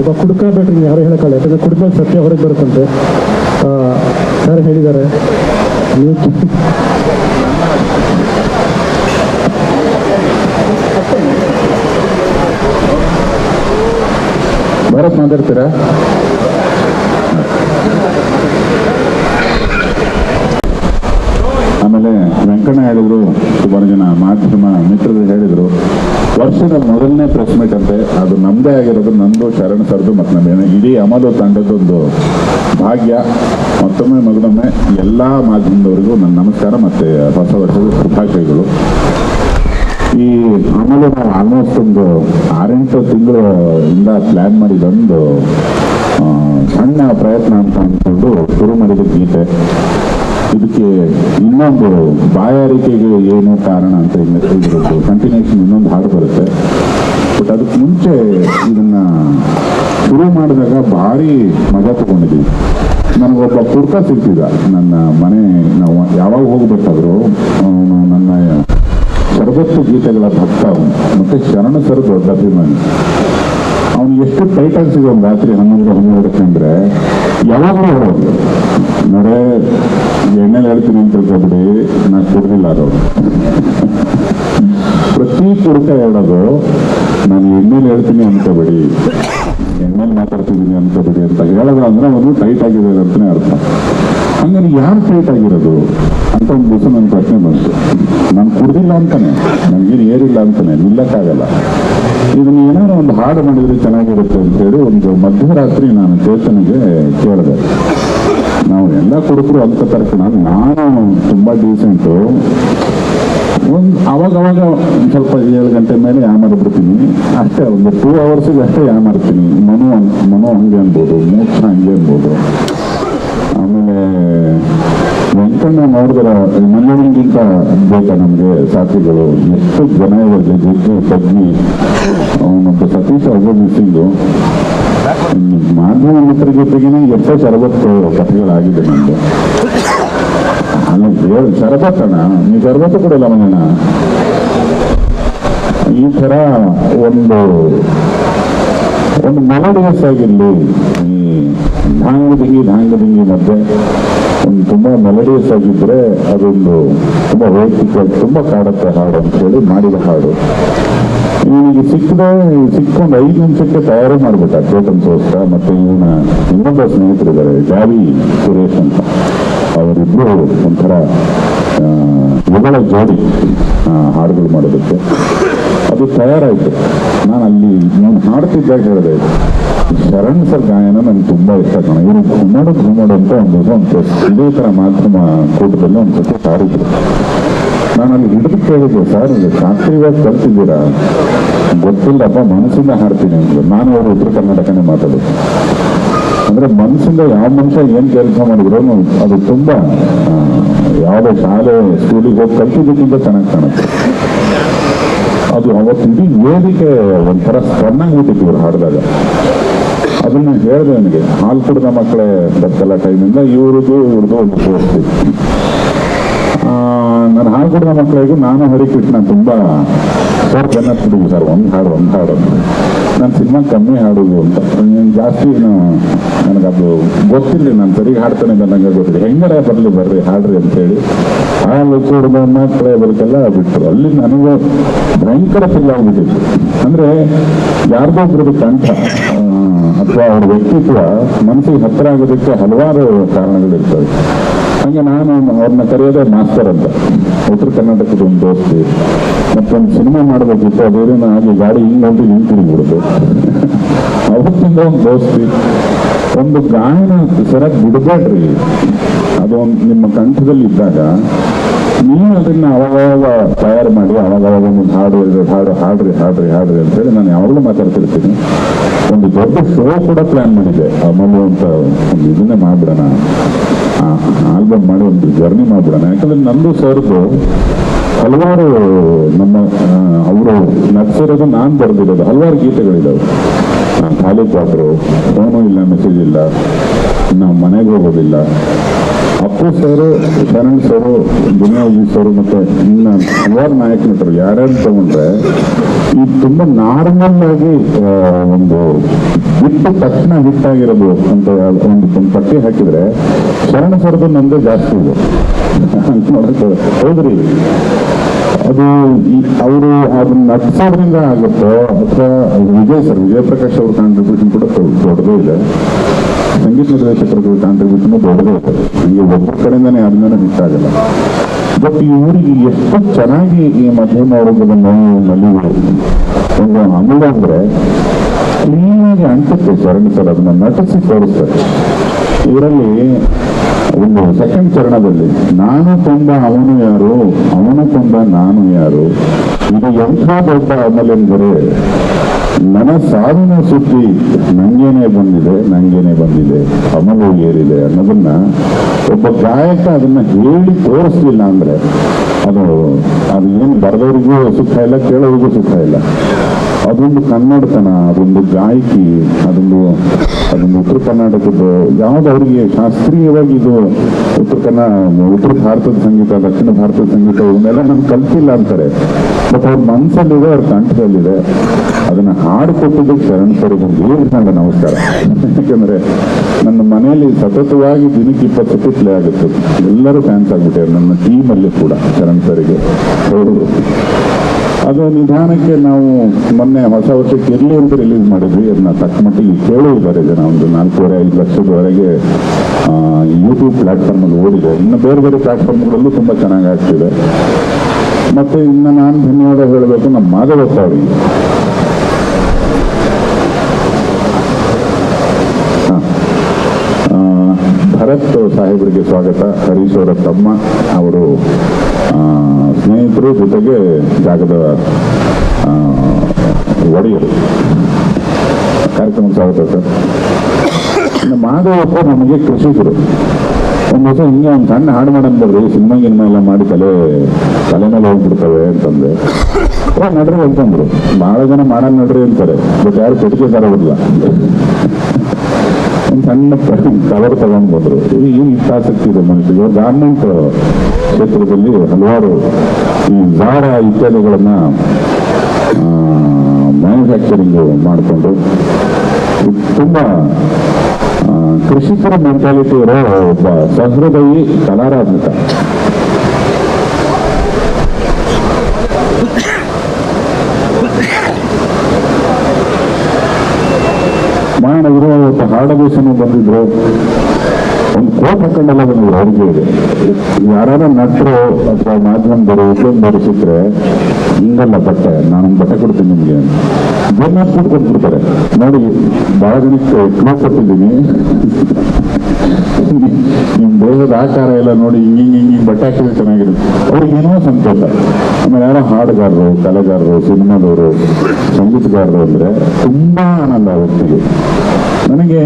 ಒಬ್ಬ ಕುಡುಕ ಬೇಟ್ರಿ ಯಾರು ಹೇಳೋಕ್ಕಲ್ಲ, ಯಾಕಂದರೆ ಕುಡಿದ್ಮೇಲೆ ಸತ್ಯ ಹೊರಗೆ ಬರುತ್ತಂತೆ ಸರ್ ಹೇಳಿದ್ದಾರೆ. ನೀವು ಭರತ್ ಮಾತಾಡ್ತೀರಾ? ಆಮೇಲೆ ವೆಂಕಣ್ಣ ಹೇಳಿದ್ರು, ಸುಮಾರು ಜನ ಮಾಧ್ಯಮ ಮಿತ್ರರು ಹೇಳಿದರು, ವರ್ಷದ ಮೊದಲನೇ ಪ್ರೆಸ್ ಮೀಟ್ ಅಂತೆ, ಅದು ನಮ್ಮದೇ ಆಗಿರೋದು, ನಂದು ಶರಣ್ ಸರ್ದು ಮತ್ತು ನಮ್ಮ ಇಡೀ ಅಮಲು ತಂಡದೊಂದು ಭಾಗ್ಯ. ಮತ್ತೊಮ್ಮೆ ಎಲ್ಲ ಮಾಧ್ಯಮದವರಿಗೂ ನನ್ನ ನಮಸ್ಕಾರ ಮತ್ತು ಹೊಸ ವರ್ಷದ ಶುಭಾಶಯಗಳು. ಈ ಅಮಲು ನಾವು ಆಲ್ಮೋಸ್ಟ್ ಒಂದು 6-8 ತಿಂಗಳಿಂದ ಪ್ಲ್ಯಾನ್ ಮಾಡಿದೊಂದು ಸಣ್ಣ ಪ್ರಯತ್ನ ಅಂತ ಅಂದ್ಕೊಂಡು ಶುರು ಮಾಡಿದ ಗೀತೆ. ಇದಕ್ಕೆ ಇನ್ನೊಂದು ಬಾಯಾರಿಕೆಗೆ ಏನು ಕಾರಣ ಅಂತ ಇದ್ರದ್ದು ಕಂಟಿನ್ಯೂಷನ್ ಇನ್ನೊಂದು ಹಾಡು ಬರುತ್ತೆ. ಬಟ್ ಅದಕ್ಕೆ ಮುಂಚೆ ಇದನ್ನ ಶುರು ಮಾಡಿದಾಗ ಭಾರಿ ಮಜಾ ತಗೊಂಡಿದ್ದೀವಿ. ನನಗೊಬ್ಬ ಕುರ್ತಾ ಸಿಗ್ತಿದ್ದ ನನ್ನ ಮನೆ, ನಾವು ಯಾವಾಗ ಹೋಗ್ಬೇಕಾದ್ರು ಅವನು ನನ್ನ ಶರಬತ್ತು ಗೀತೆಗಳ ಭಕ್ತ ಅವನು, ಮತ್ತು ಶರಣ ಸರ್ ದೊಡ್ಡ ಅಭಿಮಾನಿ. ಅವನು ಎಷ್ಟು ಟೈಟ್ ಆಗ್ತಿದ್ದ ಒಂದು ರಾತ್ರಿ 11-12 ಅಂದರೆ ಯಾವಾಗಲೂ ಹೇಳೋದು, ನೋಡೇ ಎಣ್ಣೆಲಿ ಹೇಳ್ತೀನಿ ಅಂತ ತಿಳ್ಕೊಬಿಡಿ, ನಾನು ಕುಡ್ದಿಲ್ಲ ಅದವರು. ಪ್ರತಿ ಕುಡುಕ ಹೇಳೋದು, ನಾನು ಎಣ್ಣೆಲಿ ಹೇಳ್ತೀನಿ ಅನ್ಕೋಬೇಡಿ, ಎಣ್ಣೆಲಿ ಮಾತಾಡ್ತಿದ್ದೀನಿ ಅನ್ಕೋಬೇಡಿ ಅಂತ ಹೇಳೋದು ಅಂದರೆ ಅವನು ಟೈಟ್ ಆಗಿದೆ ಅಂತಲೇ ಅರ್ಥ. ಹಂಗಾರೆ ಯಾರು ಟೈಟ್ ಆಗಿರೋದು ಅಂತ ಒಂದು ದಿವಸ ನನ್ನ ಪ್ರಶ್ನೆ ಬಂತು. ನಾನು ಕುಡ್ದಿಲ್ಲ ಅಂತಾನೆ, ನನಗೇನು ಏರಿಲ್ಲ ಅಂತಾನೆ, ನಿಲ್ಲಕ್ಕಾಗಲ್ಲ. ಇದನ್ನ ಏನಾದ್ರು ಒಂದು ಹಾಡು ಮಾಡಿದ್ರೆ ಚೆನ್ನಾಗಿರುತ್ತೆ ಅಂತೇಳಿ ಒಂದು ಮಧ್ಯರಾತ್ರಿ ನಾನು ಚೇತನಿಗೆ ಕೇಳಿದೆ. ನಾವು ಎಲ್ಲ ಕುಡುಕರು ಅಂತ ತರ್ಕಣ, ನಾನು ತುಂಬ ಡೀಸೆಂಟು, ಅವಾಗವಾಗ ಸ್ವಲ್ಪ 7 ಗಂಟೆ ಮೇಲೆ ಯಾಮಾಡ್ಬಿಡ್ತೀನಿ ಅಷ್ಟೇ, ಒಂದು 2 ಅವರ್ಸಿಗೆ ಅಷ್ಟೇ ಯಾಮಾಡ್ತೀನಿ. ಮನೋ ಹಂಗೆ ಅನ್ಬೋದು, ಮೋಕ್ಷ ಹಂಗೆ ಅನ್ಬೋದು. ಆಮೇಲೆ ಕುತ್ಕೊಂಡು ನೋಡಿದ್ರೆ ಮನೆಗಿಂತ ಬೇಕಾ ನಮಗೆ ಸಾಥಿಗಳು, ಎಷ್ಟು ಜನ ಇದ್ದಾರೆ, ಜಗ್ಗಿ ತಗ್ಗಿ ಅವನೊಬ್ಬ ಸತೀಶ್ ಅಭಿನಯಿಸಿದ್ದು ಮಾಧ್ಯಮ ಮಿತ್ರ ಜೊತೆಗೇನೆ ಎಷ್ಟೋ ಶರಬತ್ತು ಕಥೆಗಳಾಗಿದೆ ನಮ್ದು. ಅಲ್ಲ ಶರಬತ್ತಣ್ಣ, ನೀವು ಶರಬತ್ತು ಕೊಡಲ್ಲ ಮಗನ. ಈ ತರ ಒಂದು ಮೆಲೋಡಿಯಸ್ ಆಗಿರ್ಲಿ, ಈ ಧಾಂಗದಿಂಗಿ ಮಧ್ಯೆ ಒಂದು ತುಂಬಾ ಮೆಲೋಡಿಯಸ್ ಆಗಿದ್ರೆ ಅದೊಂದು ತುಂಬಾ ವೈಯಕ್ತಿಕ, ತುಂಬಾ ಕಾಡುತ್ತೆ ಹಾಡು ಅಂತ ಹೇಳಿ ಮಾಡಿದ ಹಾಡು. ಇವನಿಗೆ ಸಿಕ್ಕೊಂಡು 5 ನಿಮಿಷಕ್ಕೆ ತಯಾರು ಮಾಡ್ಬಿಟ್ಟ ಚೇತನ್ ಸೋಸ್ತ. ಮತ್ತೆ ಇವನ ಇನ್ನೊಬ್ಬ ಸ್ನೇಹಿತರಿದ್ದಾರೆ, ಜಾವಿ ಸುರೇಶ್ ಅಂತ, ಅವರಿಬ್ರು ಒಂಥರ ಯುಗಳ ಜೋಡಿ ಹಾಡುಗಳು ಮಾಡೋದಕ್ಕೆ. ಅದು ತಯಾರಾಯ್ತು. ನಾನು ಅಲ್ಲಿ ನಾನು ಹಾಡ್ತಿದ್ದಾಗ ಹೇಳಿದೆ, ಶರಣ್ ಸರ್ ಗಾಯನ ನನಗೆ ತುಂಬಾ ಇಷ್ಟ ಕಣ. ಇವರು ಘುಮೋಡು ಅಂತ ಒಂದು ಇದೇ ತರ ಮಾಧ್ಯಮ ಕೂಟದಲ್ಲಿ ಒಂದು ಸತಿ ಹಾಡಿದ್ರು. ನಾನು ಅಲ್ಲಿ ಹಿಡಿದು ಕೇಳಿದ್ದೆ, ಸರ್ ಶಾಸ್ತ್ರೀಯವಾಗಿ ಕಲ್ತಿದ್ದೀರಾ? ಗೊತ್ತಿಲ್ಲಪ್ಪ, ಮನಸ್ಸಿಂದ ಹಾಡ್ತೀನಿ ಅಂದ್ರು. ನಾನು ಅವರು ಉತ್ತರ ಕರ್ನಾಟಕನೇ ಮಾತಾಡೋದು. ಅಂದ್ರೆ ಮನಸ್ಸಿಂದ ಯಾವ ಮನುಷ್ಯ ಏನ್ ಕೆಲಸ ಮಾಡಿದ್ರು ಅದು ತುಂಬಾ ಯಾವುದೇ ಶಾಲೆ ಸ್ಕೂಲಿಗೆ ಹೋಗಿ ಕಲ್ತಿದ್ದಕ್ಕಿಂತ ಚೆನ್ನಾಗಿ ಕಾಣುತ್ತೆ. ಅದು ಅವತ್ತು ಇಡೀ ವೇದಿಕೆ ಒಂಥರ ಸ್ಪರ್ನಾಗ್ಬಿಟ್ಟಿತ್ತು ಇವ್ರು ಹಾಡಿದಾಗ. ಅದನ್ನ ಹೇಳಿದೆ ನನಗೆ, ಹಾಲು ಕುಡಿದ ಮಕ್ಕಳೇ ಬರ್ತಲ್ಲ ಟೈಮಿಂದ ಇವ್ರದ್ದು ಒಂದು ಪೋಸ್ಟ್ ಇತ್ತು. ನಾನು ಹಾಲು ಕುಡಿದ ಮಕ್ಕಳಿಗೂ ನಾನು ಹರಿಕೃಷ್ಣ ತುಂಬಾ ಸರ್ ಚೆನ್ನಾಗಿ ಕುಡಿದ್ವಿ ಸರ್, ಒಂದು ಹಾಡು ಅಂತ. ನಾನು ಸಿನಿಮಾ ಕಮ್ಮಿ ಹಾಡೋದು ಅಂತ ಜಾಸ್ತಿ ನನಗದು ಗೊತ್ತಿಲ್ಲ, ನಾನು ಸರಿ ಹಾಡ್ತಾನೆ ನನಗೆ ಗೊತ್ತಿಲ್ಲ. ಹೆಂಗರ ಬರ್ರಿ ಹಾಡ್ರಿ ಅಂತೇಳಿ ಹಾಲು ಕುಡಿದ ಮಕ್ಕಳೇ ಬರಕ್ಕೆಲ್ಲ ಬಿಟ್ಟರು. ಅಲ್ಲಿ ನನಗೆ ಭಯಂಕರ ಫಿಲ್ ಆಗ್ಬಿಟ್ಟಿತ್ತು. ಅಂದ್ರೆ ಯಾರ್ದೋ ಒಬ್ರದ್ದು ಕಂಠ ಅಥವಾ ಅವ್ರ ವ್ಯಕ್ತಿತ್ವ ಮನಸ್ಸಿಗೆ ಹತ್ತಿರ ಆಗೋದಕ್ಕೆ ಹಲವಾರು ಕಾರಣಗಳಿರ್ತವೆ. ಹಂಗೆ ನಾನು ಅವ್ರನ್ನ ಕರೆಯೋದೇ ಮಾಸ್ತರ್ ಅಂತ, ಉತ್ತರ ಕರ್ನಾಟಕದ ಒಂದು ದೋಸ್ತಿ. ಮತ್ತೊಂದು ಸಿನಿಮಾ ಮಾಡಬೇಕಿತ್ತು, ಅದೇನೋ ಹಾಗೆ ಗಾಡಿ ಹಿಂಗೆ ತಿರುಗಿಬಿಡುದು. ಅವತ್ತಿಂದ ಒಂದು ದೋಸ್ತಿ. ಒಂದು ಗಾಯನ ಸರಿಯಾಗಿ ಬಿಡಬೇಡ್ರಿ, ಅದು ನಿಮ್ಮ ಕಂಠದಲ್ಲಿ ಇದ್ದಾಗ ನೀವು ಅದನ್ನ ಅವಾಗ ತಯಾರು ಮಾಡಿ ಅವಾಗ ಒಂದು ಹಾಡು ಹಾಡ್ರಿ ಅಂತೇಳಿ ನಾನು ಯಾವಾಗಲೂ ಮಾತಾಡ್ತಿರ್ತೀನಿ. ಒಂದು ದೊಡ್ಡ ಶೋ ಕೂಡ ಪ್ಲಾನ್ ಮಾಡಿದ್ದೆ. ಆಮೇಲೆ ಅಂತ ಒಂದು ಇದನ್ನೇ ಮಾಡ್ಬಿಡೋಣ, ಆಲ್ಬಮ್ ಮಾಡಿ ಒಂದು ಜರ್ನಿ ಮಾಡ್ಬಿಡೋಣ. ಯಾಕಂದ್ರೆ ನಂದು ಸರ್ದು ಹಲವಾರು ನಮ್ಮ ಅವರು ನಡ್ಸಿರೋದು ನಾನು ಬರೆದಿರೋದು ಹಲವಾರು ಗೀತೆಗಳಿದ್ದಾವೆ. ಖಾಲಿ ಪಾಟ್ರು, ಫೋನು ಇಲ್ಲ, ಮೆಸೇಜ್ ಇಲ್ಲ, ನಾವು ಮನೆಗೆ ಹೋಗೋದಿಲ್ಲ. ಅಪ್ಪು ಸರು, ಶರಣ್ ಸರು, ದುನಿಯಾಜಿ ಸರು, ಮತ್ತೆ ಇನ್ನು ಹಲವಾರು ನಾಯಕ ನಟರು ಯಾರ್ಯಾರು ತಗೊಂಡ್ರೆ ಈ ತುಂಬಾ ನಾರ್ಮಲ್ ಆಗಿ ಒಂದು ಬಿಟ್ಟು ತಕ್ಷಣ ಹಿಟ್ಟಾಗಿರೋದು ಅಂತ ಒಂದು ಪಟ್ಟಿ ಹಾಕಿದ್ರೆ ಶರಣ ಸರ್ದು ನಂದೇ ಜಾಸ್ತಿ ಇದೆ. ಹೌದ್ರಿ, ಅದು ಅವರು ಅದನ್ನ ನಟಿಸೋದ್ರಿಂದ ಆಗುತ್ತೋ ಅಥವಾ ವಿಜಯ್ ಪ್ರಕಾಶ್ ಅವ್ರ ಕಾಂಟ್ರಿಬ್ಯೂಷನ್ ಕೂಡ ದೊಡ್ಡದೇ ಇದೆ. ಸಂಗೀತ ನಿರ್ದೇಶಕರ ಕಾಂಟ್ರಿಬ್ಯೂಷನ್ ದೊಡ್ಡದೇ ಇದೆ. ಹೀಗೆ ಒಬ್ಬರ ಕಡೆಯಿಂದಾನೆ ಯಾರಿಂದಾನೆ ಹಿಟ್ಟಾಗಲ್ಲ. ಬಟ್ ಈ ಊರಿಗೆ ಎಷ್ಟು ಚೆನ್ನಾಗಿ ಈ ಮಧ್ಯಮ ವರ್ಗದ ನೋವು ನಲಿವು ಒಂದು ಅಮೂಲ್ಯ ಅಂದ್ರೆ ಕ್ಲೀನಾಗಿ ಅಂಟುತ್ತೆ. ಶರಣ್ ಸರ್ ಅದನ್ನ ನಟಿಸಿ ತೋರಿಸ್ತಾರೆ. ಇದರಲ್ಲಿ ಒಂದು ಸೆಕೆಂಡ್ ಚರಣದಲ್ಲಿ ನಾನು ಕೊಂದ ಅವನು ಯಾರು, ಅವನು ಕೊಂದ ನಾನು ಯಾರು, ಇದು ಎಂಥ ದೊಡ್ಡ ಅಮಲ್ ಎಂದರೆ ನನ್ನ ಸಾವಿನ ಸುದ್ದಿ ನಂಗೇನೆ ಬಂದಿದೆ ಅಮಲು ಏರಿದೆ ಅನ್ನೋದನ್ನ ಒಬ್ಬ ಗಾಯಕ ಅದನ್ನ ಹೇಳಿ ತೋರಿಸ್ಲಿಲ್ಲ ಅಂದ್ರೆ ಅದು ಏನು ಬರೆದವರಿಗೂ ಸುಖ ಇಲ್ಲ, ಕೇಳೋರಿಗೂ ಸುಖ ಇಲ್ಲ. ಅದೊಂದು ಕನ್ನಡತನ, ಅದೊಂದು ಗಾಯಕಿ, ಅದೊಂದು ಉತ್ತರ ಕರ್ನಾಟಕದ್ದು ಯಾವ್ದು ಅವರಿಗೆ ಶಾಸ್ತ್ರೀಯವಾಗಿ ಇದು ಉತ್ತರ ಭಾರತದ ಸಂಗೀತ, ದಕ್ಷಿಣ ಭಾರತದ ಸಂಗೀತ ಇವನ್ನೆಲ್ಲ ನಮ್ಗೆ ಕಲ್ತಿಲ್ಲ ಅಂತಾರೆ. ಬಟ್ ಅವ್ರ ಮನಸ್ಸಲ್ಲಿದೆ, ಅವ್ರ ಕಂಠದಲ್ಲಿದೆ. ಅದನ್ನ ಹಾಡು ಕೊಟ್ಟಿದ್ದಕ್ಕೆ ಶರಣ್ ಸರ್ಗೆ ಒಂದು ದೀರ್ಘ ನಮಸ್ಕಾರ. ಯಾಕಂದ್ರೆ ನನ್ನ ಮನೆಯಲ್ಲಿ ಸತತವಾಗಿ ದಿನಕ್ಕೆ 20 ಸತಿ ಪ್ಲೇ ಆಗುತ್ತೆ. ಎಲ್ಲರೂ ಫ್ಯಾನ್ಸ್ ಆಗ್ಬಿಟ್ಟಿದ್ದಾರೆ ನನ್ನ ಟೀಮಲ್ಲಿ ಕೂಡ ಶರಣ್ ಸರ್ಗೆ. ಅದು ನಿಧಾನಕ್ಕೆ ನಾವು ಮೊನ್ನೆ ಹೊಸ ವರ್ಷಕ್ಕೆ ಇರಲಿ ಅಂತ ರಿಲೀಸ್ ಮಾಡಿದ್ವಿ. ಅದನ್ನ ತಕ್ಕ ಮಟ್ಟಿಗೆ ಕೇಳಿದ್ದಾರೆ ಜನ. ಒಂದು 4.5 ಲಕ್ಷದವರೆಗೆ ಯೂಟ್ಯೂಬ್ ಪ್ಲಾಟ್ಫಾರ್ಮಲ್ಲಿ ಓಡಿದೆ. ಇನ್ನು ಬೇರೆ ಬೇರೆ ಪ್ಲಾಟ್ಫಾರ್ಮ್ಗಳಲ್ಲೂ ತುಂಬ ಚೆನ್ನಾಗಿ ಆಗ್ತಿದೆ. ಮತ್ತೆ ಇನ್ನು ನಾನು ಧನ್ಯವಾದ ಹೇಳಬೇಕು ನಮ್ಮ ಮಾಧವಪ್ಪ ಅವರಿಗೆ. ಭರತ್ ಸಾಹೇಬರಿಗೆ ಸ್ವಾಗತ. ಹರೀಶ್ ಅವರ ತಮ್ಮ, ಅವರು ಸ್ನೇಹಿತರು, ಜೊತೆಗೆ ಜಾಗದ ಒಡೆಯರು. ಕಾರ್ಯಕ್ರಮಕ್ಕೆ ಸ್ವಾಗತ ಸರ್. ಇನ್ನು ಮಾಧವಪ್ಪ ನಮಗೆ ಕೃಷಿಕರು. ಒಂದು ದಿವಸ ಹಿಂಗೆ ಒಂದು ಸಣ್ಣ ಹಾಡು ಮಾಡೋಣ ಬರ್ರಿ, ಸಿನಿಮಾ ಗಿನ್ಮಾ ಎಲ್ಲ ಮಾಡಿ ತಲೆ ಮೇಲೆ ಹೋಗ್ಬಿಡ್ತವೆ ಅಂತಂದೆ. ನಡ್ರಿ ಅಂತಂದ್ರು. ಬಹಳ ಜನ ಮಾಡೋಣ ನಡ್ರಿ ಅಂತಾರೆ, ಬಟ್ ಯಾರು ಪೆಟ್ಟಿಗೆ ತರೋದಿಲ್ಲ. ಒಂದು ಸಣ್ಣ ಕವರ್ ತಗೊಂಡ್ ಬಂದ್ರು. ಏನು ಇಷ್ಟ ಆಸಕ್ತಿ ಇದೆ ಮನುಷ್ಯರಿಗೆ. ಗಾರ್ಮೆಂಟ್ ಕ್ಷೇತ್ರದಲ್ಲಿ ಹಲವಾರು ಈ ಝಾರ ಇತ್ಯಾದಿಗಳನ್ನ ಮ್ಯಾನುಫ್ಯಾಕ್ಚರಿಂಗ್ ಮಾಡಿಕೊಂಡು ತುಂಬಾ ಕೃಷಿಕರ ಮೆಂಟಾಲಿಟಿ ಇರೋ ಒಬ್ಬ ಸಹೃದಯಿ ಕಲಾರಾತ್ಮಕ. ಮಾಡಿದ್ರು. ಅವತ್ತು ಹಾಡದೇಶನೂ ಬಂದಿದ್ರು. ಒಂದು ಕೋಟ್ ಹಾಕೊಂಡೆಲ್ಲ ಬಂದಿದ್ರು. ಅವ್ರಿಗೆ ಇದೆ ಯಾರು ನಟರು ಅಥವಾ ಮಾಧ್ಯಮದವರು ಉದ್ಯಮದವರು ಸಿಕ್ಕರೆ ಹಿಂಗಲ್ಲ ಬಟ್ಟೆ, ನಾನೊಂದು ಬಟ್ಟೆ ಕೊಡ್ತೀನಿ ನಿಮ್ಗೆ ಬೆನ್ನ ಕೊಟ್ಬಿಡ್ತಾರೆ. ನೋಡಿ, ಬಹಳ ಜನಕ್ಕೆ ಕ್ಲೂ ಕೊಟ್ಟಿದ್ದೀನಿ. ನಿಮ್ ದೇಹದ ಆಕಾರ ಎಲ್ಲ ನೋಡಿ ಹಿಂಗೆ ಬಟ್ಟೆ ಹಾಕಿದ್ರೆ ಚೆನ್ನಾಗಿರುತ್ತೆ. ಅವ್ರಿಗೇನೋ ಸಂತೋಷ. ಆಮೇಲೆ ಯಾರೋ ಹಾಡುಗಾರರು, ಕಲೆಗಾರರು, ಸಿನಿಮಾದವರು, ಸಂಗೀತಗಾರರು ಅಂದ್ರೆ ತುಂಬಾ ಆನಂದ ವ್ಯಕ್ತಿಗೆ. ನನಗೆ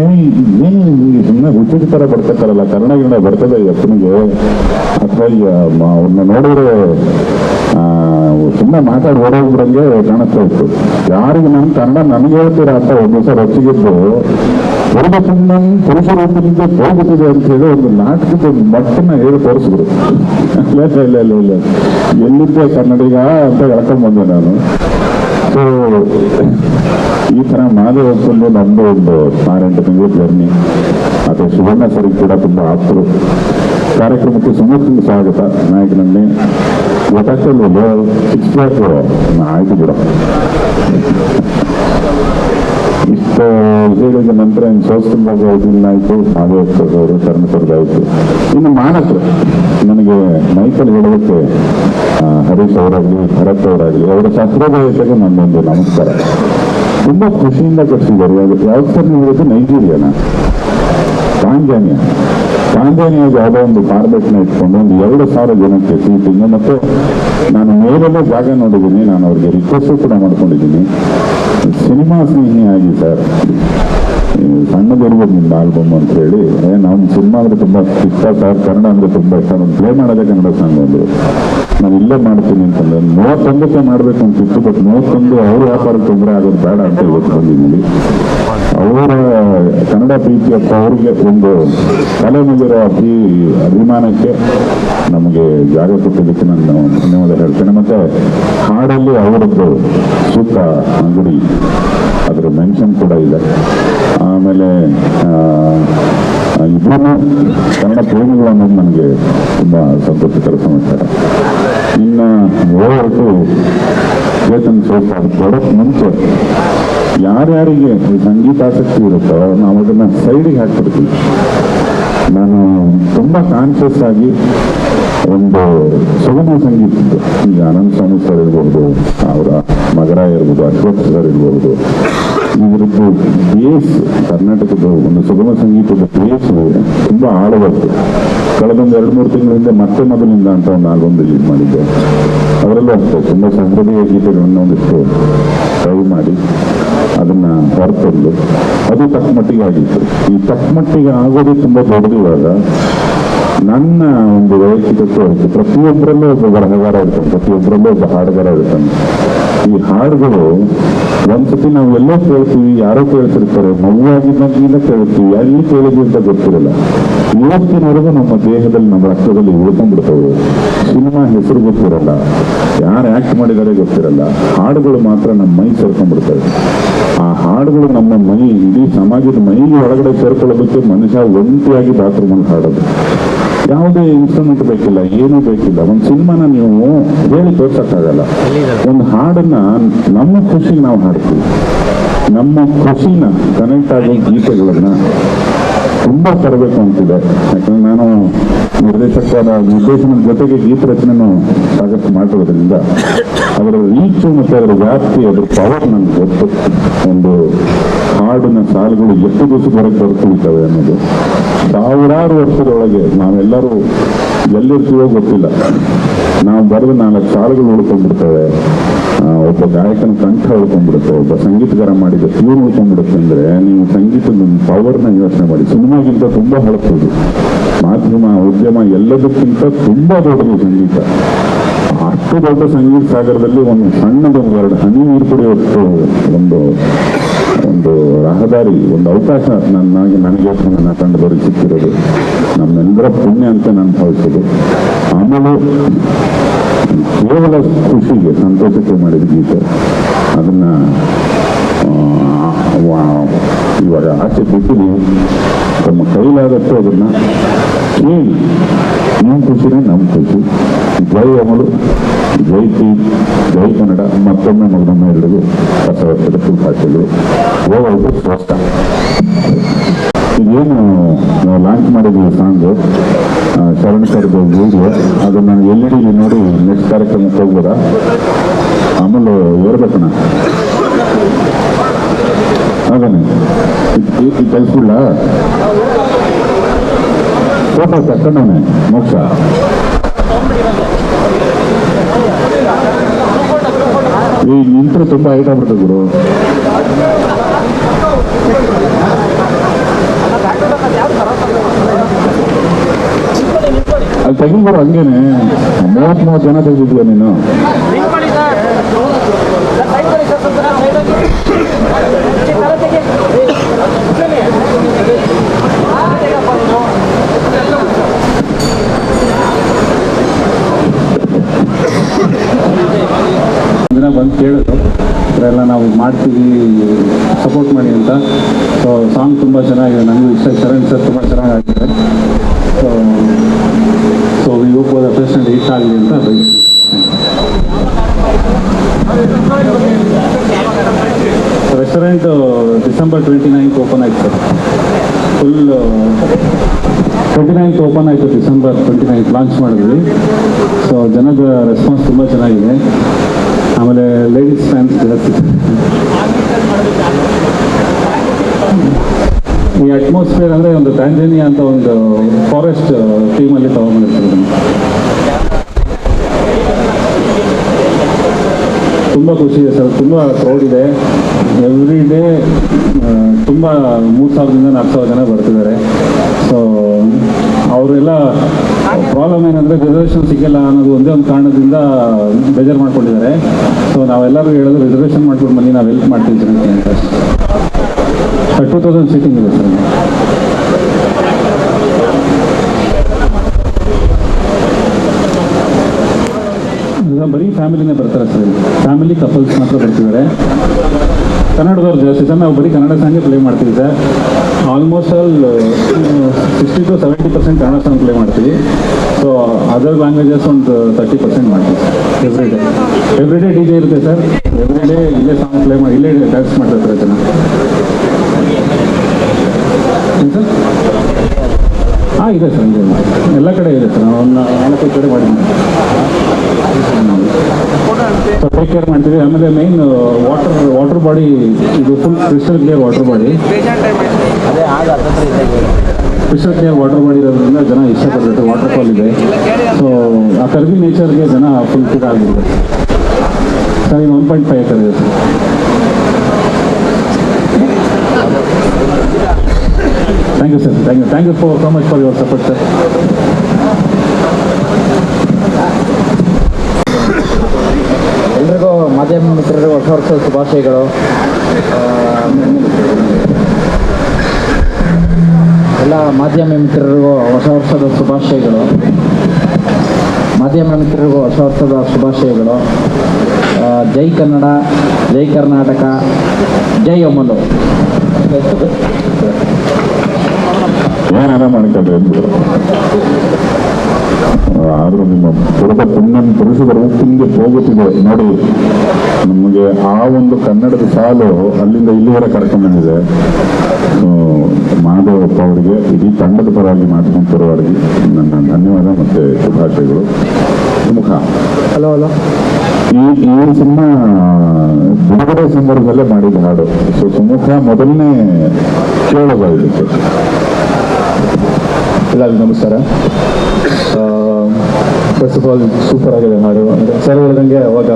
ಏನು ಸುಮ್ಮನೆ ಹುಚ್ಚಿದ ಥರ ಬರ್ತಿರ್ತಾರಲ್ಲ, ಕನ್ನಡ ಬರ್ತದೆ ಅಪ್ಪನಿಗೆ ಅಥವಾ ಅವ್ರನ್ನ ನೋಡಿದ್ರೆ ಸುಮ್ಮನೆ ಮಾತಾಡಿ ಓಡೋಗ್ಬಿಡಂಗೆ ಕಾಣಿಸ್ತಾ ಇತ್ತು. ಯಾರಿಗೆ ನನ್ನ ಕನ್ನಡ ನನಗೆ ಹೇಳ್ತೀರಾ ಅಂತ ಒಂದು ದಿವಸ ರೊಚ್ಚಿಗೆದ್ದು ಪುರುಷ ರೂಪದಿಂದ ಹೋಗುತ್ತಿದೆ ಅಂತ ಹೇಳಿ ಒಂದು ನಾಟಕದ ಒಂದು ಮಟ್ಟನ್ನ ಹೇಳಿ ತೋರಿಸಿದ್ರು. ಇಲ್ಲ ಎಲ್ಲಿದ್ದೆ ಕನ್ನಡಿಗ ಅಂತ ಹೇಳ್ಕೊಂಡ್ ಬಂದೆ ನಾನು. ಸೊ ಈ ತರ ಮಾದೇ ಹೊತ್ಕೊಂಡು ನಮ್ದು ಒಂದು 6-8 ತಿಂಗಳ ಜರ್ನಿ. ಅಥವಾ ಸುವರ್ಣ ಸರಿ ಕೂಡ ತುಂಬಾ ಆಪ್ತರು. ಕಾರ್ಯಕ್ರಮಕ್ಕೆ ಸುಮೂರ್ತಿಗೆ ಸ್ವಾಗತ. ನಾಯಕನಲ್ಲಿ ಗೊತ್ತಾಗ್ತಲ್ವಲ್ಲ 6 ಪ್ಯಾಕ್ ಆಯ್ತು ಬಿಡ. ಇಷ್ಟು ಹೇಳಿದ ನಂತರ ಇನ್ನು ಸೋಸ್ತಂಬಾಗ ಆಯ್ತು, ಮಾದೇ ಅವರು ಕರ್ಣಸರ್ಗಾಯ್ತು. ಇನ್ನು ಮಾನಕರು ನನಗೆ ಮೈಕಲ್ ಹೇಳೋದಕ್ಕೆ ಹರೀಶ್ ಅವರಾಗಲಿ, ಭರತ್ ಅವರಾಗಲಿ, ಅವರ ಸಹೃದಯತೆಗೆ ನನ್ನೊಂದು ನಮಸ್ಕಾರ. ತುಂಬಾ ಖುಷಿಯಿಂದ ಕಟ್ಟಿದ್ದಾರೆ. ಯಾವ್ದು ಸರ್ ನೀವು ಹೇಳಿದ್ದು? ನೈಜೀರಿಯಾನ, ತಾಂಜಾನಿಯಾಗ ಯಾವುದೋ ಒಂದು ಫಾರ್ಮೆಟ್ನ ಇಟ್ಕೊಂಡು ಒಂದು 2,000 ಜನಕ್ಕೆ ಸೀಟಿಂಗ್. ಮತ್ತು ನಾನು ಮೇಲೆಲ್ಲ ಜಾಗ ನೋಡಿದ್ದೀನಿ. ನಾನು ಅವ್ರಿಗೆ ರಿಕ್ವೆಸ್ಟ್ ಕೂಡ ಮಾಡ್ಕೊಂಡಿದ್ದೀನಿ, ಸಿನಿಮಾ ಸ್ನೇಹಿ ಆಗಿ ಸರ್, ಸಣ್ಣದಿರ್ಬೋದು ನಿಮ್ದು ಆಲ್ಬಮ್ ಅಂತ ಹೇಳಿ. ನಾವು ಸಿನಿಮಾ ಅಂದ್ರೆ ತುಂಬಾ ಇಷ್ಟ ಸರ್, ಕನ್ನಡ ಅಂದ್ರೆ ತುಂಬಾ ಇಷ್ಟ, ನಾನು ಪ್ಲೇ ಮಾಡೋದೇ ಕನ್ನಡ ಸಾಂಗ್ ಒಂದು ನಾನು ಇಲ್ಲೇ ಮಾಡ್ತೀನಿ ಅಂತಂದ್ರೆ 31ಕ್ಕೆ ಮಾಡ್ಬೇಕು ಅಂತಿತ್ತು. ಬಟ್ 31 ಅವ್ರ ವ್ಯಾಪಾರಕ್ಕೆ ತೊಂದರೆ ಆಗೋದು ಬೇಡ ಅಂತ ಇವತ್ತು ಬಂದಿದ್ದೀನಿ. ಅವರ ಕನ್ನಡ ಪ್ರೀತಿಯಪ್ಪ ಅವ್ರಿಗೆ ಒಂದು ತಲೆ ಮೇಲಿರೋ ಅಭಿಮಾನಕ್ಕೆ ನಮಗೆ ಜಾಗ ಕೊಟ್ಟಿದ್ದಕ್ಕೆ ನಾನು ಧನ್ಯವಾದ ಹೇಳ್ತೇನೆ. ಮತ್ತೆ ಹಾಡಲ್ಲಿ ಅವರದ್ದು ಸೂಕ್ತ ಅಂಗಡಿ ಅದರ ಮೆನ್ಷನ್ ಕೂಡ ಇದೆ. ಆಮೇಲೆ ಇಬ್ಬರೂ ಕನ್ನಡ ಪ್ರೇಮಿಗಳು ಅನ್ನೋದು ನನಗೆ ತುಂಬಾ ಸಂತೋಷಕರ ಸಮಾಚಾರ. ಇನ್ನು ಹೊರಟು ಚೇತನ್ ಸ್ವಲ್ಪ ಕೊಡೋಕ್ ಮುಂಚೆ ಯಾರ್ಯಾರಿಗೆ ಸಂಗೀತಾಸಕ್ತಿ ಇರುತ್ತೋ ನಾವು ಅದನ್ನ ಸೈಡಿಗೆ ಹಾಕ್ಬಿಡ್ತೀವಿ. ನಾನು ತುಂಬಾ ಕಾನ್ಷಿಯಸ್ ಆಗಿ ಒಂದು ಸುಗಮ ಸಂಗೀತದ್ದು, ಈಗ ಅನಂತ ಸ್ವಾಮಿ ಸರ್ ಇರ್ಬೋದು, ಅವರ ಮಗರಾಯ ಇರ್ಬೋದು, ಅಶ್ವಥ್ ಸರ್ ಇರ್ಬೋದು, ಇವರದ್ದು ಬೇಸ್, ಕರ್ನಾಟಕದ ಒಂದು ಸುಗಮ ಸಂಗೀತದ ಬೇಸು ತುಂಬಾ ಆಳವತ್ತು. ಕಳೆದೊಂದು 2-3 ತಿಂಗಳ ಹಿಂದೆ ಮತ್ತೆ ಮೊದಲಿಂದ ಅಂತ ಒಂದು ಆಲ್ಬಮ್ ರಿಲೀಸ್ ಮಾಡಿದ್ದೆ. ಅವರಲ್ಲೂ ಅಷ್ಟೇ ತುಂಬಾ ಸಂಪ್ರದಾಯ ಗೀತೆಗಳನ್ನ ಒಂದಿಷ್ಟು ಟ್ರೈ ಮಾಡಿ ಅದನ್ನ ಹೊರತಂದು ಅದು ತಕ್ಕಮಟ್ಟಿಗೆ ಆಗಿತ್ತು. ಈ ತಕ್ಕಮಟ್ಟಿಗೆ ಆಗೋದು ತುಂಬಾ ದೊಡ್ಡದಿವಾಗ ನನ್ನ ಒಂದು ವೈಯಕ್ತಿಕತೆ ಆಯಿತು. ಪ್ರತಿಯೊಬ್ಬರಲ್ಲೂ ಒಬ್ಬ ಬರಹಗಾರ ಇರ್ತಾನೆ, ಪ್ರತಿಯೊಬ್ಬರಲ್ಲೂ ಒಬ್ಬ ಹಾಡುಗಾರ ಇರ್ತಾನೆ. ಈ ಹಾಡುಗಳು ಒಂದ್ಸತಿ ನಾವು ಎಲ್ಲೋ ಕೇಳ್ತೀವಿ, ಯಾರೋ ಕೇಳ್ತಿರ್ತಾರೆ, ಮಗುವಾಗಿದ್ದಂಗಿಂದ ಕೇಳ್ತೀವಿ, ಎಲ್ಲಿ ಕೇಳಿದ್ವಿ ಅಂತ ಗೊತ್ತಿರಲ್ಲ. ಇವತ್ತಿನವರೆಗೂ ನಮ್ಮ ದೇಹದಲ್ಲಿ, ನಮ್ಮ ರಕ್ತದಲ್ಲಿ ಉಳ್ಕೊಂಡ್ಬಿಡ್ತವೆ. ಸಿನಿಮಾ ಹೆಸರು ಗೊತ್ತಿರಲ್ಲ, ಯಾರು ಆಕ್ಟ್ ಮಾಡಿದ್ದಾರೆ ಗೊತ್ತಿರಲ್ಲ, ಹಾಡುಗಳು ಮಾತ್ರ ನಮ್ಮ ಮೈ ಸೇರ್ಕೊಂಡ್ಬಿಡ್ತವೆ. ಆ ಹಾಡುಗಳು ನಮ್ಮ ಮೈ, ಇಡೀ ಸಮಾಜದ ಮೈಗೆ ಒಳಗಡೆ ಸೇರ್ಕೊಳ್ಳೋದಕ್ಕೆ ಮನುಷ್ಯ ಒಂಟಿಯಾಗಿ ಬಾತ್ರೂಮಲ್ಲಿ ಹಾಡೋದು. ಯಾವುದೇ ಇನ್ಸ್ಟ್ರೂಮೆಂಟ್ ಬೇಕಿಲ್ಲ, ಏನೂ ಬೇಕಿಲ್ಲ. ಒಂದು ಸಿನಿಮಾನ ನೀವು ಹೇಳಿ ತೋರ್ಸಕ್ಕಾಗಲ್ಲ. ಒಂದು ಹಾಡನ್ನ ನಮ್ಮ ಖುಷಿಗೆ ನಾವು ಹಾಡ್ತೀವಿ. ನಮ್ಮ ಖುಷಿನ ಕನೆಕ್ಟ್ ಆಗೋ ಗೀತೆಗಳನ್ನ ತುಂಬಾ ತರಬೇಕು ಅಂತಿದೆ. ಯಾಕಂದ್ರೆ ನಾನು ನಿರ್ದೇಶನದ ಜೊತೆಗೆ ಗೀತ ರಚನೆನೂ ಸಾಕಷ್ಟು ಮಾಡಿರೋದ್ರಿಂದ ಅದರ ರೀಚು ಮತ್ತು ಅದರ ವ್ಯಾಪ್ತಿ, ಅದರ ಪವರ್ ನನಗೆ ಗೊತ್ತು. ಒಂದು ಹಾಡಿನ ಸಾಲುಗಳು ಎಷ್ಟು ದಿವಸದವರೆಗೆ ಬರ್ತಿರ್ತವೆ ಅನ್ನೋದು. ಸಾವಿರಾರು ವರ್ಷದೊಳಗೆ ನಾವೆಲ್ಲರೂ ಎಲ್ಲಿರ್ತೀವೋ ಗೊತ್ತಿಲ್ಲ, ನಾವು ಬರೆದು 4 ಸಾಲುಗಳು ಉಳ್ಕೊಂಡ್ಬಿಡ್ತೇವೆ. ಒಬ್ಬ ಗಾಯಕನ ಕಂಠ ಉಳ್ಕೊಂಡ್ಬಿಡುತ್ತೆ, ಒಬ್ಬ ಸಂಗೀತಗಾರ ಮಾಡಿದ ಟ್ಯೂನ್ ಉಳ್ಕೊಂಡ್ಬಿಡುತ್ತೆ ಅಂದರೆ ನೀವು ಸಂಗೀತದ ಪವರ್ನ ಯೋಚನೆ ಮಾಡಿ. ಸಿನಿಮಾಗಿಂತ ತುಂಬ ಹೊಳಪೋದು, ಮಾಧ್ಯಮ ಉದ್ಯಮ ಎಲ್ಲದಕ್ಕಿಂತ ತುಂಬ ದೊಡ್ಡದು ಸಂಗೀತ. ಅಷ್ಟು ದೊಡ್ಡ ಸಂಗೀತ ಸಾಗರದಲ್ಲಿ ಒಂದು ಸಣ್ಣದೊಂದು 2 ಹನಿ ನೀರು ಕುಡಿಯೋಷ್ಟು ಒಂದು ರಹದಾರಿ, ಒಂದು ಅವಕಾಶ ನನಗೆ ನನ್ನ ತಂಡದವ್ರಿಗೆ ಸಿಕ್ಕಿರೋದು ನಮ್ಮೆಲ್ಲರ ಪುಣ್ಯ ಅಂತ ನಾನು ಭಾವಿಸೋದು. ಆಮೇಲೆ ಕೇವಲ ಖುಷಿಗೆ ಸಂತೋಷಕ್ಕೆ ಮಾಡಿದ ಗೀತೆ ಅದನ್ನ ಇವಾಗ ಆಚೆ ಬಿಟ್ಟಿದ್ದೀವಿ. ತಮ್ಮ ಕೈಲಾದಷ್ಟು ಅದನ್ನ ಕೇಳಿ, ನಿಮ್ಮ ಖುಷಿನೇ ನಮ್ಮ ಖುಷಿ. ಜೈ ಅಮಲು, ಜೈ ಟಿ, ಜೈ ಕನ್ನಡ. ಮತ್ತೊಮ್ಮೆ ಮಗದೊಮ್ಮೆ ಎಲ್ಲರಿಗೂ ಹೊಸ ವರ್ಷದ ಶುಭಾಶಯಗಳು. ಹೋಗೋದು ಸ್ಪಷ್ಟ. ಇದೇನು ನಾವು ಲಾಂಚ್ ಮಾಡಿದ್ದೀವಿ ಸಾಂಗು, ಶರಣ್ ಸರ್ದು ವಿಡಿಯೋ, ಅದನ್ನು LED ನೋಡಿ ನೆಕ್ಸ್ಟ್ ಕಾರ್ಯಕ್ರಮಕ್ಕೆ ಹೋಗ್ಬೋದಾ? ಆಮೇಲೆ ಇರ್ಬೇಕಣ್ಣ ಹಾಗೇನೆ ಈ ಕಳಿಸ್ಬಿಡ್ಲ ಫೋಟೋ ತಕೊಂಡವನೆ ಮೋಕ್ಷ. ಈ ನಿಂತರೆ ತುಂಬ ಹೈಟ್ ಆಗ್ಬಿಡ್ತದೆ ಗುರು. ಅಲ್ಲಿ ತೆಗಿಬಾರು ಹಂಗೇನೆ. 30 ಜನ ತೆಗೆದಿದ್ವ ನೀನು. ದಿನ ಬಂದು ಕೇಳಿದ್ರು ಎಲ್ಲ ನಾವು ಮಾಡ್ತೀವಿ, ಸಪೋರ್ಟ್ ಮಾಡಿ ಅಂತ. ಸೊ ಸಾಂಗ್ ತುಂಬ ಚೆನ್ನಾಗಿದೆ, ನನಗೂ ಇಷ್ಟ. ಶರಣ್ ಸರ್ ತುಂಬ ಚೆನ್ನಾಗಾಗಿದೆ. So we hope the best hit ಆಗಲಿ ಅಂತ ಬಯಸ್ತೀವಿ. ರೆಸ್ಟೋರೆಂಟ್ ಡಿಸೆಂಬರ್ 29 ಓಪನ್ ಆಯ್ತು ಸರ್. ಫುಲ್ 29 ಓಪನ್ ಆಯಿತು, ಡಿಸೆಂಬರ್ 29 ಲಾಂಚ್ ಮಾಡಿದ್ವಿ. ಸೊ ಜನದ ರೆಸ್ಪಾನ್ಸ್ ತುಂಬ ಚೆನ್ನಾಗಿದೆ. ಆಮೇಲೆ ಲೇಡೀಸ್ ಫ್ಯಾನ್ಸ್ ಜಾಸ್ತಿ. ಈ ಅಟ್ಮಾಸ್ಫಿಯರ್ ಅಂದರೆ ಒಂದು ಟ್ಯಾಂಜೇನಿಯಾ ಅಂತ ಒಂದು ಫಾರೆಸ್ಟ್ ಥೀಮಲ್ಲಿ ತಗೊಂಡಿರ್ತಾರೆ. ತುಂಬ ಖುಷಿ ಇದೆ ಸರ್, ತುಂಬ ಕ್ರೌಡ್ ಇದೆ. ಎವ್ರಿ ಡೇ ತುಂಬ 3000ದಿಂದ 4000 ಜನ ಬರ್ತಿದ್ದಾರೆ. ಸೊ ಅವರೆಲ್ಲ ಪ್ರಾಬ್ಲಮ್ ಏನಂದರೆ ರಿಸರ್ವೇಷನ್ ಸಿಗಲ್ಲ ಅನ್ನೋದು ಒಂದೇ ಒಂದು ಕಾರಣದಿಂದ ಬೇಜಾರು ಮಾಡ್ಕೊಂಡಿದ್ದಾರೆ. ಸೊ ನಾವೆಲ್ಲರೂ ಹೇಳೋದು ರಿಸರ್ವೇಷನ್ ಮಾಡ್ಕೊಂಡು ಬನ್ನಿ, ನಾವು ಹೆಲ್ಪ್ ಮಾಡ್ತೀವಿ ಜನಕ್ಕೆ ಅಂತ. 2000 ಸೀಟಿಂಗ್ ಇದೆ ಸರ್. ಬರೀ ಫ್ಯಾಮಿಲಿನೇ ಬರ್ತಾರೆ ಸರ್, ಫ್ಯಾಮಿಲಿ ಕಪಲ್ಸ್ ಮಾತ್ರ ಬರ್ತಿದ್ದಾರೆ. ಕನ್ನಡದವ್ರು ಜಾಸ್ತಿ ಸರ್. ನಾವು ಬರೀ ಕನ್ನಡ ಸಾಂಗೇ ಪ್ಲೇ ಮಾಡ್ತೀವಿ sir. Almost all 60 to 70% Kannada song play ಮಾಡ್ತೀವಿ. ಸೊ ಅದರ್ ಲ್ಯಾಂಗ್ವೇಜಸ್ ಒಂದು 30% ಮಾಡ್ತೀವಿ ಸರ್. ಎವ್ರಿ ಡೇ DJ ಇರುತ್ತೆ ಸರ್. ಎವ್ರಿ ಡೇ ಇಲ್ಲೇ ಸಾಂಗ್ ಪ್ಲೇ ಮಾಡಿ, ಇಲ್ಲೇ ಡ್ಯಾನ್ಸ್ ಮಾಡ್ತಿರ್ತಾರೆ ಜನ. ಸರ್ ಹಾಂ ಇದೆ ಸರ್, ಇದೆ ಎಲ್ಲ ಕಡೆ ಇದೆ ಸರ್. ನಾವು ಒಂದು 4-5 ಕಡೆ ಮಾಡಿದ್ದೀವಿ. ಸೊ ಟೇಕ್ ಕೇರ್ ಮಾಡ್ತೀವಿ. ಆಮೇಲೆ ಮೈನ್ ವಾಟರ್ ಬಾಡಿ, ಇದು full crystal clear water body. Crystal clear water body ಇರೋದ್ರಿಂದ ಜನ ಇಷ್ಟಪಡ್ತಾರೆ. ವಾಟರ್ ಫಾಲ್ ಇದೆ. ಸೊ ಆ ಕರ್ಬಿ ನೇಚರ್ಗೆ ಜನ ಫುಲ್ ಫಿಟ್ ಆಗಿದೆ ಸರ್. ಈಗ 1.5 ಎಕರೆ ಇದೆ sir. Thank you sir. Thank you so much for your support sir. ಎಲ್ರಿಗೂ ಮಾಧ್ಯಮ ಮಿತ್ರರಿಗೂ ಹೊಸ ವರ್ಷದ ಶುಭಾಶಯಗಳು. ಎಲ್ಲ ಮಾಧ್ಯಮ ಮಿತ್ರರಿಗೂ ಹೊಸ ವರ್ಷದ ಶುಭಾಶಯಗಳು. ಮಾಧ್ಯಮ ಮಿತ್ರರಿಗೂ ಹೊಸ ವರ್ಷದ ಶುಭಾಶಯಗಳು. ಜೈ ಕನ್ನಡ, ಜೈ ಕರ್ನಾಟಕ, ಜೈ ಅಮಲು. ಏನಾರ ಮಾಡ್ಕೊಂಡ್ರೆ ಅಂದ್ಬಿಡು. ಆದರೂ ನಿಮ್ಮ ಪುರದ ಪುಣ್ಯನ ಪುರುಷರು ಹಿಂಗೆ ಹೋಗುತ್ತಿದೆ ನೋಡಿ. ನಮಗೆ ಆ ಒಂದು ಕನ್ನಡದ ಸಾಲು ಅಲ್ಲಿಂದ ಇಲ್ಲಿವರೆಗೆ ಕರ್ಕೊಂಡ್ಬಂದಿದೆ. ಮಾಧವಪ್ಪ ಅವರಿಗೆ, ಇಡೀ ತಂಡದ ಪರವಾಗಿ ಮಾಧ್ಯಮ ಪರವಾಗಿ ನನ್ನ ಧನ್ಯವಾದ ಮತ್ತು ಶುಭಾಶಯಗಳು. Sumukha hello hello. ಈ ಸಿನಿಮಾ ಬಿಡುಗಡೆ ಸಂದರ್ಭದಲ್ಲೇ ಮಾಡಿದ ಹಾಡು. ಸೊ ಸುಮುಖ ಮೊದಲನೇ ಕೇಳೋದು ಇದಕ್ಕೆ. ಎಲ್ಲರಿಗೂ ನಮಸ್ಕಾರ. ಫಸ್ಟ್ ಆಫ್ ಆಲ್ ಸೂಪರ್ ಆಗಿದೆ ಹಾಡು. ಅಂದರೆ ಸರ್ ಹೇಳಿದಂಗೆ ಅವಾಗ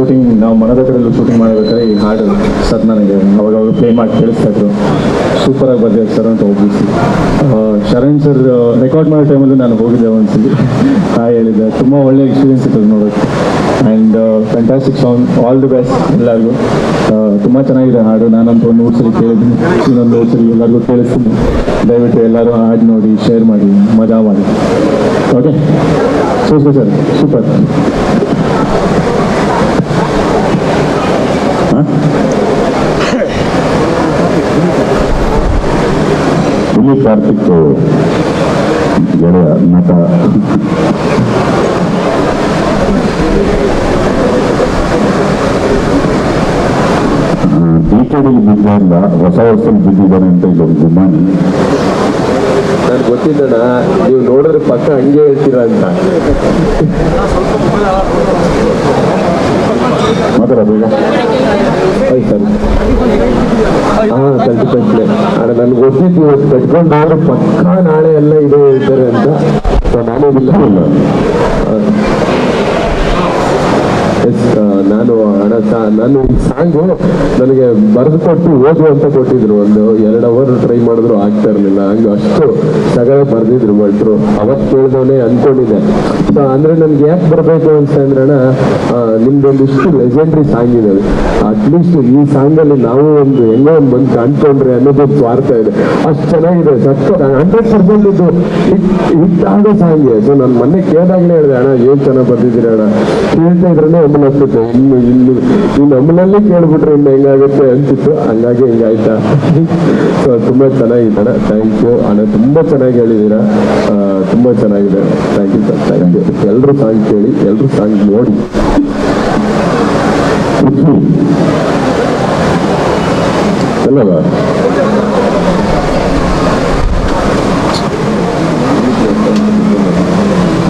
ಶೂಟಿಂಗ್ ನಾವು ಮನದ ಕಡೆಯಲ್ಲೂ ಶೂಟಿಂಗ್ ಮಾಡಬೇಕಾದ್ರೆ ಈ ಹಾಡು ಸರ್ ನನಗೆ ಅವಾಗ ಪ್ಲೇ ಮಾಡಿ ಕೇಳಿಸ್ತಾ ಇದ್ರು. ಸೂಪರಾಗಿ ಬರ್ದಿದ್ದಾರೆ ಸರ್ ಅಂತ ಒಪ್ಪಿಸಿ. ಶರಣ್ ಸರ್ ರೆಕಾರ್ಡ್ ಮಾಡೋ ಟೈಮಲ್ಲಿ ನಾನು ಹೋಗಿದ್ದೆ ಒಂದ್ಸಲಿ, ಹೇಳಿದ್ದೆ. ತುಂಬ ಒಳ್ಳೆ ಎಕ್ಸ್ಪೀರಿಯನ್ಸ್ ಇತ್ತು ನೋಡೋಕ್ಕೆ. And fantastic song, all the best ಎಲ್ಲರಿಗೂ. ತುಂಬ ಚೆನ್ನಾಗಿದೆ ಹಾಡು. ನಾನಂತೂ ಒಂದು 3 ಸಲ ಕೇಳಿದ್ದೀನಿ, ಇನ್ನೊಂದು 3 ಸಲ ಎಲ್ಲರಿಗೂ ಕೇಳಿಸ್ತೀನಿ. ದಯವಿಟ್ಟು ಎಲ್ಲರೂ ಹಾಡು ನೋಡಿ, ಶೇರ್ ಮಾಡಿ, ಮಜಾ ಮಾಡಿ. Okay, super sir, super. ಇಲ್ಲಿ ಕಾರ್ತಿಕ್ ಗೆಳೆಯ ನಟ ಡಿಕೆಡಿ ಬಿದ್ದಾಗ ಹೊಸ ವರ್ಷದಲ್ಲಿ ಬಿದ್ದಿದ್ದಾನೆ ಅಂತ ಇಲ್ಲೊಂದು ಗುಮಾನಿ. ನನಗೆ ಗೊತ್ತಿದ್ದಣ್ಣ, ನೀವು ನೋಡಿದ್ರೆ ಪಕ್ಕ ಹಂಗೆ ಹೇಳ್ತೀರಾ ಅಂತ. ಮಾತಾಡೋದು ಆಯ್ತು ಸರ್. ಹಾಂ, ಕಲ್ತಿಪ್ಪಲೆ ಅಣ್ಣ, ನನಗೆ ಗೊತ್ತಿತ್ತು ಇವತ್ತು ಕಟ್ಕೊಂಡು ಹೋದ್ರೆ ಪಕ್ಕ ನಾಳೆ ಎಲ್ಲ ಇದೆ ಹೇಳ್ತಾರೆ ಅಂತ. ನಾನೇ ಇಲ್ಲ. ಎಸ್, ನಾನು ನಾನು ಈ ಸಾಂಗು ನನಗೆ ಬರೆದು ಕೊಟ್ಟು ಓದು ಅಂತ ಕೊಟ್ಟಿದ್ರು. ಒಂದು 2 ಅವರ್ ಟ್ರೈ ಮಾಡಿದ್ರು ಆಗ್ತಾ ಇರಲಿಲ್ಲ. ಹಂಗೆ ಅಷ್ಟು ಸಗಳೆ ಬರೆದಿದ್ರು ಭಟ್ರು. ಅವತ್ತು ಕೇಳಿದವನೇ ಅಂದ್ಕೊಂಡಿದ್ದೆ. ಸೊ ಅಂದರೆ ನನಗೆ ಯಾಕೆ ಬರಬೇಕು ಅಂತಂದ್ರೆ ಅಣ್ಣ, ನಿಮ್ದೊಂದು ಇಷ್ಟು ಲೆಜೆಂಡ್ರಿ ಸಾಂಗ್ ಇದೆ. ಅಟ್ಲೀಸ್ಟ್ ಈ ಸಾಂಗಲ್ಲಿ ನಾವು ಒಂದು ಹೆಂಗೋ ಒಂದು ಬಂದು ಕಾಣ್ಕೊಂಡ್ರೆ ಅನ್ನೋದೊಂದು ಸ್ವಾರ್ಥ ಇದೆ. ಅಷ್ಟು ಚೆನ್ನಾಗಿದೆ. 100% ಇದು ಹಿಟ್ ಆಗೋ ಸಾಂಗ್ಗೆ. ಸೊ ನಾನು ಮೊನ್ನೆ ಕೇಳಿದಾಗಲೇ ಹೇಳಿದೆ, ಅಣ್ಣ ಏನು ಚೆನ್ನಾಗಿ ಬರ್ದಿದ್ದೀರಿ ಅಣ್ಣ. ಕೇಳ್ತಾ ಇದ್ರೇ ಅಮಲ್ ಆಗ್ತಿತ್ತು. ಇನ್ನು ಅಮಲಲ್ಲಿ ಕೇಳ್ಬಿಟ್ರೆ ಇನ್ನು ಹೆಂಗಾಗುತ್ತೆ ಅಂತಿತ್ತು. ಹಂಗಾಗಿ ಹಿಂಗಾಯ್ತಾ. ಸೊ ತುಂಬ ಚೆನ್ನಾಗಿದೆ ಅಣ್ಣ, ಥ್ಯಾಂಕ್ ಯು ಅಣ್ಣ. ತುಂಬ ಚೆನ್ನಾಗಿ ಹೇಳಿದ್ದೀರಾ, ತುಂಬ ಚೆನ್ನಾಗಿದೆ. Thank you sir, thank you. ಎಲ್ಲರೂ ಸಾಂಗ್ ಕೇಳಿ, ಎಲ್ಲರೂ ಸಾಂಗ್ ನೋಡಿ. ಅಲ್ಲವಾ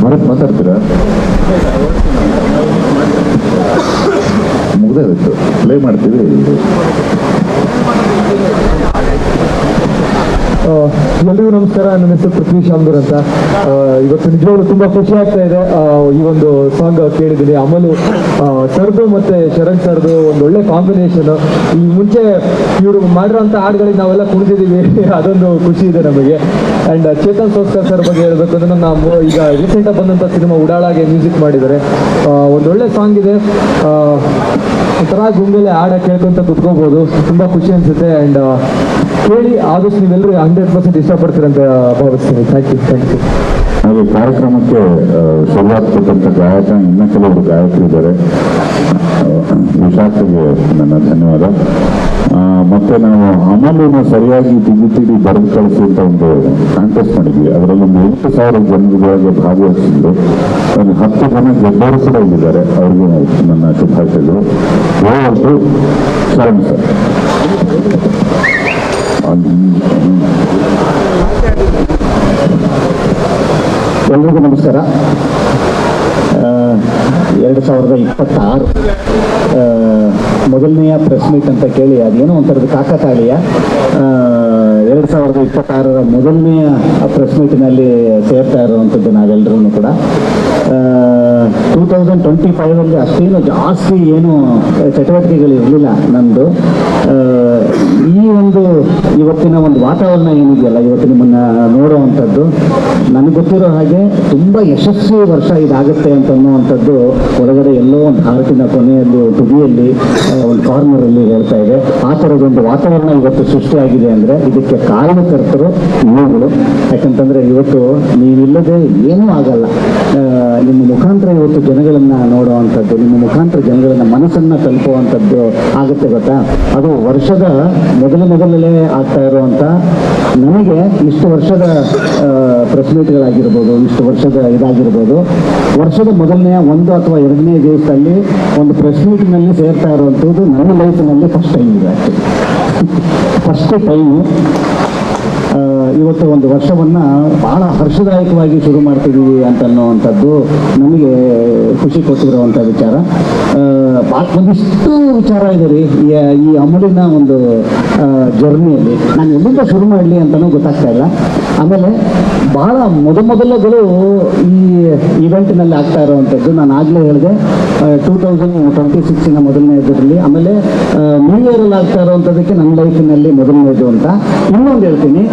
ಮರತ್ ಮಾತಾಡ್ತೀರಾ? ಮುಗ್ದಾಗಿತ್ತು, ಪ್ಲೇ ಮಾಡ್ತೀವಿ. ಎಲ್ರಿಗೂ ನಮಸ್ಕಾರ. ನನ್ನ ಹೆಸರು ಪೃಥ್ವಿ ಶಾಮ್ದೂರ್ ಅಂತ. ಇವತ್ತು ನಿಜವಾಗ್ಲೂ ತುಂಬ ಖುಷಿ ಆಗ್ತಾ ಇದೆ. ಈ ಒಂದು ಸಾಂಗ್ ಕೇಳಿದ್ದೀನಿ. ಅಮಲು ಸರ್ದು ಮತ್ತು ಶರಣ್ ಸರ್ದು ಒಂದು ಒಳ್ಳೆ ಕಾಂಬಿನೇಷನ್. ಈ ಮುಂಚೆ ಇವರು ಮಾಡಿರೋಂಥ ಹಾಡುಗಳಿಗೆ ನಾವೆಲ್ಲ ಕುಣಿದಿದ್ದೀವಿ, ಅದೊಂದು ಖುಷಿ ಇದೆ ನಮಗೆ. ಆ್ಯಂಡ್ ಚೇತನ್ ಸೋಸ್ಕರ್ ಸರ್ ಬಗ್ಗೆ ಹೇಳಬೇಕು ಅಂದರೆ, ನಮ್ಮ ಈಗ ರೀಸೆಂಟಾಗಿ ಬಂದಂಥ ಸಿನಿಮಾ ಉಡಾಳಾಗೆ ಮ್ಯೂಸಿಕ್ ಮಾಡಿದ್ದಾರೆ. ಒಂದೊಳ್ಳೆ ಸಾಂಗ್ ಇದೆ. ಒಂಥರ ಗುಂಗಲ್ಲಿ ಹಾಡ ಕೇಳ್ಕೊಂತ ಕುತ್ಕೋಬೋದು. ತುಂಬ ಖುಷಿ ಅನಿಸುತ್ತೆ. ಆ್ಯಂಡ್ ಕೇಳಿ, ಆದಷ್ಟು ನೀವೆಲ್ಲರೂ 100% ಇಷ್ಟಪಡ್ತೀರಂತ ಭಾವಿಸ್ತೀನಿ. Thank you. ಹಾಗೆ ಕಾರ್ಯಕ್ರಮಕ್ಕೆ ಶುರುವಾತ್ ಕೊಟ್ಟಂಥ ಗಾಯಕ ಇನ್ನೂ ಕೆಲವರು ಗಾಯಕರಿದ್ದಾರೆ. ವಿಶಾಖಗೆ ನನ್ನ ಧನ್ಯವಾದ. ಮತ್ತೆ ನಾವು ಅಮಲನ್ನು ಸರಿಯಾಗಿ ತಿದ್ದಿ ಬರೆದು ಕಳಿಸಿ ಅಂತ ಒಂದು ಕಾಂಟೆಸ್ಟ್ ಮಾಡಿದ್ವಿ. ಅದರಲ್ಲೊಂದು 8,000 ಜನರಿಗೆ ಭಾಗವಹಿಸಿದ್ರು. ಒಂದು 10 ಜನ ಗೆದ್ದವರು ಕೂಡ ಇಲ್ಲಿದ್ದಾರೆ. ಅವ್ರಿಗೂ ನನ್ನ ಶುಭಾಶಯಗಳು. ಯಾವತ್ತು ಶರಣ್ ಸರ್. ಎಲ್ರಿಗೂ ನಮಸ್ಕಾರ. 2026 ಮೊದಲನೆಯ ಪ್ರೆಸ್ ಮೀಟ್ ಅಂತ ಕೇಳಿ ಅದೇನೋ ಒಂಥರದ ಕಾಕತಾಳೀಯ. 2026 ಮೊದಲನೆಯ ಪ್ರೆಸ್ ಮೀಟಿನಲ್ಲಿ ಸೇರ್ತಾ ಇರುವಂಥದ್ದು ನಾವೆಲ್ಲರೂ ಕೂಡ. 2025 ಅಷ್ಟೇನು ಜಾಸ್ತಿ ಏನು ಚಟುವಟಿಕೆಗಳು ಇರಲಿಲ್ಲ ನಮ್ಮದು. ಈ ಒಂದು ಇವತ್ತಿನ ಒಂದು ವಾತಾವರಣ ಏನಿದೆಯಲ್ಲ, ಇವತ್ತು ನಿಮ್ಮನ್ನು ನೋಡುವಂಥದ್ದು, ನನಗೆ ಗೊತ್ತಿರೋ ಹಾಗೆ ತುಂಬ ಯಶಸ್ವಿ ವರ್ಷ ಇದಾಗುತ್ತೆ ಅಂತ ಅನ್ನುವಂಥದ್ದು ಒಳಗಡೆ ಎಲ್ಲೋ ಒಂದು ಹಾರ್ಟಿನ ಕೊನೆಯಲ್ಲಿ, ತುದಿಯಲ್ಲಿ, ಒಂದು ಕಾರ್ನರಲ್ಲಿ ಹೇಳ್ತಾ ಇದೆ. ಆ ಥರದೊಂದು ವಾತಾವರಣ ಇವತ್ತು ಸೃಷ್ಟಿಯಾಗಿದೆ ಅಂದರೆ ಇದಕ್ಕೆ ಕಾರಣಕರ್ತರು ನೀವುಗಳು. ಯಾಕಂತಂದರೆ ಇವತ್ತು ನೀವಿಲ್ಲದೆ ಏನೂ ಆಗಲ್ಲ. ನಿಮ್ಮ ಮುಖಾಂತರ ಇವತ್ತು ಜನಗಳನ್ನು ನೋಡುವಂಥದ್ದು, ನಿಮ್ಮ ಮುಖಾಂತರ ಜನಗಳನ್ನು ಮನಸ್ಸನ್ನು ತಲುಪುವಂಥದ್ದು ಆಗುತ್ತೆ ಗೊತ್ತಾ. ಅದು ವರ್ಷದ ಮೊದಲೇ ಆಗ್ತಾ ಇರುವಂಥ, ನನಗೆ ಇಷ್ಟು ವರ್ಷದ ಪ್ರೆಸ್ ಮೀಟ್ಗಳಾಗಿರ್ಬೋದು, ಇಷ್ಟು ವರ್ಷದ ಇದಾಗಿರ್ಬೋದು, ವರ್ಷದ ಮೊದಲನೆಯ 1 ಅಥವಾ 2ನೇ ದಿವಸದಲ್ಲಿ ಒಂದು ಪ್ರೆಸ್ ಮೀಟಿನಲ್ಲಿ ಸೇರ್ತಾ ಇರುವಂಥದ್ದು ನನ್ನ ಲೈಫಿನಲ್ಲಿ ಫಸ್ಟ್ ಟೈಮ್ ಇದೆ. ಆ್ಯಕ್ಚುಲಿ ಫಸ್ಟ್ ಟೈಮು ಇವತ್ತು ಒಂದು ವರ್ಷವನ್ನು ಭಾಳ ಹರ್ಷದಾಯಕವಾಗಿ ಶುರು ಮಾಡ್ತಿದ್ದೀವಿ ಅಂತನ್ನುವಂಥದ್ದು ನಮಗೆ ಖುಷಿ ಕೊಟ್ಟಿರುವಂಥ ವಿಚಾರ. ಒಂದಿಷ್ಟು ವಿಚಾರ ಇದೆ ರೀ ಈ ಅಮಲಿನ ಒಂದು ಜರ್ನಿಯಲ್ಲಿ. ನಾನು ಎಲ್ಲಿಂದ ಶುರು ಮಾಡಲಿ ಅಂತಲೂ ಗೊತ್ತಾಗ್ತಾ ಇಲ್ಲ. ಆಮೇಲೆ ಭಾಳ ಮೊದಲಗಳು ಈ ಇವೆಂಟ್ನಲ್ಲಿ ಆಗ್ತಾ ಇರೋವಂಥದ್ದು ನಾನು ಆಗಲೇ ಹೇಳಿದೆ 2026 ಮೊದಲನೇ ಇದರಲ್ಲಿ. ಆಮೇಲೆ ನ್ಯೂ ಇಯರಲ್ಲಿ ಆಗ್ತಾ ಇರೋವಂಥದ್ದಕ್ಕೆ ನನ್ನ ಲೈಫಿನಲ್ಲಿ ಮೊದಲನೇದು ಅಂತ. ಇನ್ನೊಂದು ಹೇಳ್ತೀನಿ,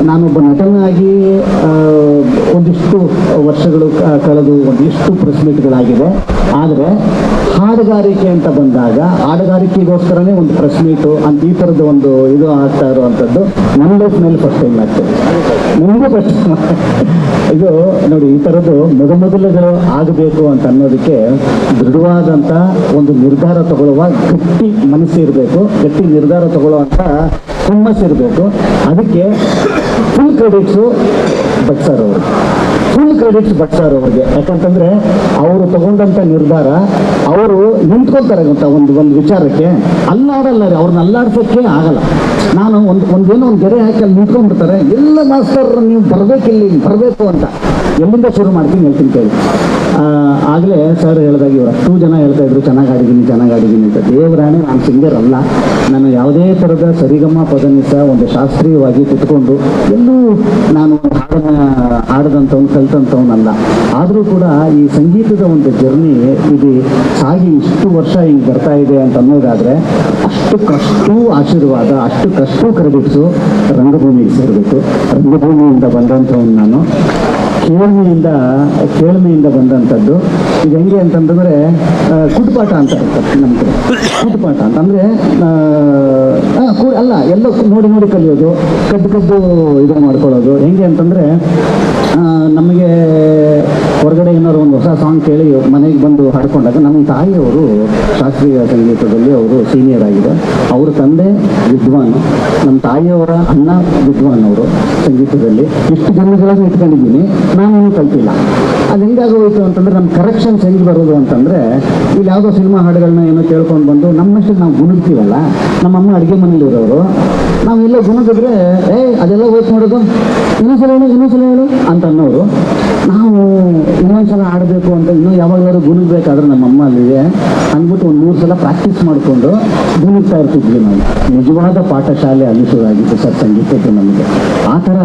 ನಾನೊಬ್ಬ ನಟನಾಗಿ ಒಂದಿಷ್ಟು ವರ್ಷಗಳು ಕಳೆದು ಒಂದಿಷ್ಟು ಪ್ರೆಸ್ ಮೀಟ್ಗಳಾಗಿದೆ. ಆದರೆ ಹಾಡುಗಾರಿಕೆ ಅಂತ ಬಂದಾಗ ಹಾಡುಗಾರಿಕೆಗೋಸ್ಕರನೇ ಒಂದು ಪ್ರೆಸ್ ಮೀಟು ಅಂತ ಈ ಥರದ ಒಂದು ಇದು ಆಗ್ತಾ ಇರುವಂಥದ್ದು ನನ್ನ ಲೈಫ್ನಲ್ಲಿ ಫಸ್ಟ್ ಟೈಮ್ ಆಗ್ತದೆ. ನಿಮಗೂ ಫಸ್ಟ್ ಇದು ನೋಡಿ, ಈ ಥರದ್ದು ಮೊದಲುಗಳು ಆಗಬೇಕು ಅಂತ ಅನ್ನೋದಕ್ಕೆ ದೃಢವಾದಂಥ ಒಂದು ನಿರ್ಧಾರ ತಗೊಳ್ಳುವ ಗಟ್ಟಿ ಮನಸ್ಸು ಇರಬೇಕು, ಗಟ್ಟಿ ನಿರ್ಧಾರ ತಗೊಳ್ಳುವಂಥ ಹುಮ್ಮಸ್ಸಿರಬೇಕು. ಅದಕ್ಕೆ ಫುಲ್ ಕ್ರೆಡಿಟ್ಸು ಭಟ್ ಸರ್ ಅವರು, ಫುಲ್ ಕ್ರೆಡಿಟ್ಸ್ ಭಟ್ ಸರ್ ಅವ್ರಿಗೆ. ಯಾಕಂತಂದರೆ ಅವರು ತಗೊಂಡಂಥ ನಿರ್ಧಾರ, ಅವರು ನಿಂತ್ಕೊಳ್ತಾರೆ ಗೊತ್ತಾ ಒಂದು ವಿಚಾರಕ್ಕೆ, ಅಲ್ಲಾಡಲ್ಲ ರೀ, ಅವ್ರನ್ನ ಅಲ್ಲಾಡ್ಸೋಕ್ಕೆ ಆಗಲ್ಲ. ನಾನು ಒಂದೇನೋ ಒಂದು ಗೆರೆ ಹಾಕಿ ಅಲ್ಲಿ ನಿಂತ್ಕೊಂಡ್ಬಿಡ್ತಾರೆ, ಎಲ್ಲ ಮಾಸ್ತರ್ ನೀವು ಬರಬೇಕಿಲ್ಲಿ ಬರಬೇಕು ಅಂತ. ಎಲ್ಲಿಂದ ಶುರು ಮಾಡ್ತೀನಿ ಹೇಳ್ತೀನಿ ಕೇಳಿ. ಆಗಲೇ ಸರ್ ಹೇಳಿದಾಗ ಇವರು ಅಷ್ಟು ಜನ ಹೇಳ್ತಾ ಇದ್ರು ಚೆನ್ನಾಗಿ ಆಡಿದ್ದೀನಿ ಅಂತ. ದೇವರಾಣೆ, ನಾನು ಸಿಂಗರ್ ಅಲ್ಲ, ನಾನು ಯಾವುದೇ ಥರದ ಸರಿಗಮ ಪದನಿಸ ಒಂದು ಶಾಸ್ತ್ರೀಯವಾಗಿ ಕುತ್ಕೊಂಡು ಎಲ್ಲೂ ನಾನು ಹಾಡನ್ನು ಹಾಡದಂಥವ್ನು ಕಲ್ತಂಥವನಲ್ಲ. ಆದರೂ ಕೂಡ ಈ ಸಂಗೀತದ ಒಂದು ಜರ್ನಿ ಇದು ಸಾಗಿ ಇಷ್ಟು ವರ್ಷ ಹಿಂಗೆ ಬರ್ತಾ ಇದೆ ಅಂತ ಅನ್ನೋದಾದರೆ ಅಷ್ಟಕ್ಕಷ್ಟು ಆಶೀರ್ವಾದ, ಅಷ್ಟಕ್ಕಷ್ಟು ಕ್ರೆಡಿಟ್ಸು ರಂಗಭೂಮಿಗೆ ಸೇರಬೇಕು. ರಂಗಭೂಮಿಯಿಂದ ಬಂದಂಥವನು ನಾನು, ಕೇಳ್ಮೆಯಿಂದ ಬಂದಂಥದ್ದು. ಇದು ಹೆಂಗೆ ಅಂತಂದರೆ ಕುಟುಪಾಠ ಅಂತ ಇರ್ತದೆ ನಮ್ಮ ಕಡೆ. ಕುಟುಪಾಠ ಅಂತಂದರೆ ಅಲ್ಲ, ಎಲ್ಲ ನೋಡಿ ಕಲಿಯೋದು, ಕದ್ದು ಇದು ಮಾಡ್ಕೊಳ್ಳೋದು. ಹೆಂಗೆ ಅಂತಂದರೆ ನಮಗೆ ಹೊರಗಡೆ ಏನಾದ್ರು ಒಂದು ಹೊಸ ಸಾಂಗ್ ಕೇಳಿ ಮನೆಗೆ ಬಂದು ಹಾಡ್ಕೊಂಡಾಗ ನಮ್ಮ ತಾಯಿಯವರು ಶಾಸ್ತ್ರೀಯ ಸಂಗೀತದಲ್ಲಿ ಅವರು ಸೀನಿಯರ್ ಆಗಿದೆ. ಅವರ ತಂದೆ ವಿದ್ವಾನ್, ನಮ್ಮ ತಾಯಿಯವರ ಅಣ್ಣ ವಿದ್ವಾನ್ ಅವರು ಸಂಗೀತದಲ್ಲಿ. ಇಷ್ಟು ಜನಗಳನ್ನು ಇಟ್ಕೊಂಡಿದ್ದೀನಿ, ನಾನೇನು ಕಲ್ತಿಲ್ಲ. ಅದು ಹೆಂಗಾಗೋಯ್ತು ಅಂತಂದರೆ ನಮ್ಮ ಕರೆಕ್ಷನ್ಸ್ ಹೆಂಗೆ ಬರೋದು ಅಂತಂದರೆ, ಇಲ್ಲಿ ಯಾವುದೋ ಸಿನಿಮಾ ಹಾಡುಗಳನ್ನ ಏನೋ ಕೇಳ್ಕೊಂಡು ಬಂದು ನಮ್ಮಷ್ಟು ನಾವು ಗುಣಗ್ತೀವಲ್ಲ. ನಮ್ಮಮ್ಮ ಅಡುಗೆ ಮನೇಲಿರೋರು, ನಾವೆಲ್ಲ ಗುಣಗಿದ್ರೆ ಅದೆಲ್ಲ ಹೋಯ್ತು ಮಾಡೋದು, ಇನ್ನೊಂದ್ಸಲ ಹೇಳು ಅಂತ ಅನ್ನೋರು. ನಾವು ಇನ್ನೊಂದ್ಸಲ ಆಡಬೇಕು ಅಂತ ಇನ್ನೂ ಯಾವಾಗಾದ್ರೂ ಗುಣಗಬೇಕಾದ್ರೆ ನಮ್ಮಮ್ಮ ಅಲ್ಲಿದೆ ಅಂದ್ಬಿಟ್ಟು ಒಂದು 3 ಸಲ ಪ್ರಾಕ್ಟೀಸ್ ಮಾಡಿಕೊಂಡು ಗುಣಗ್ತಾ ಇರ್ತಿದ್ವಿ ನಾವು. ನಿಜವಾದ ಪಾಠಶಾಲೆ ಅಲ್ಲಿ ಶುರು ಆಗಿತ್ತು ಸರ್ ಸಂಗೀತದ್ದು ನಮಗೆ. ಆ ಥರ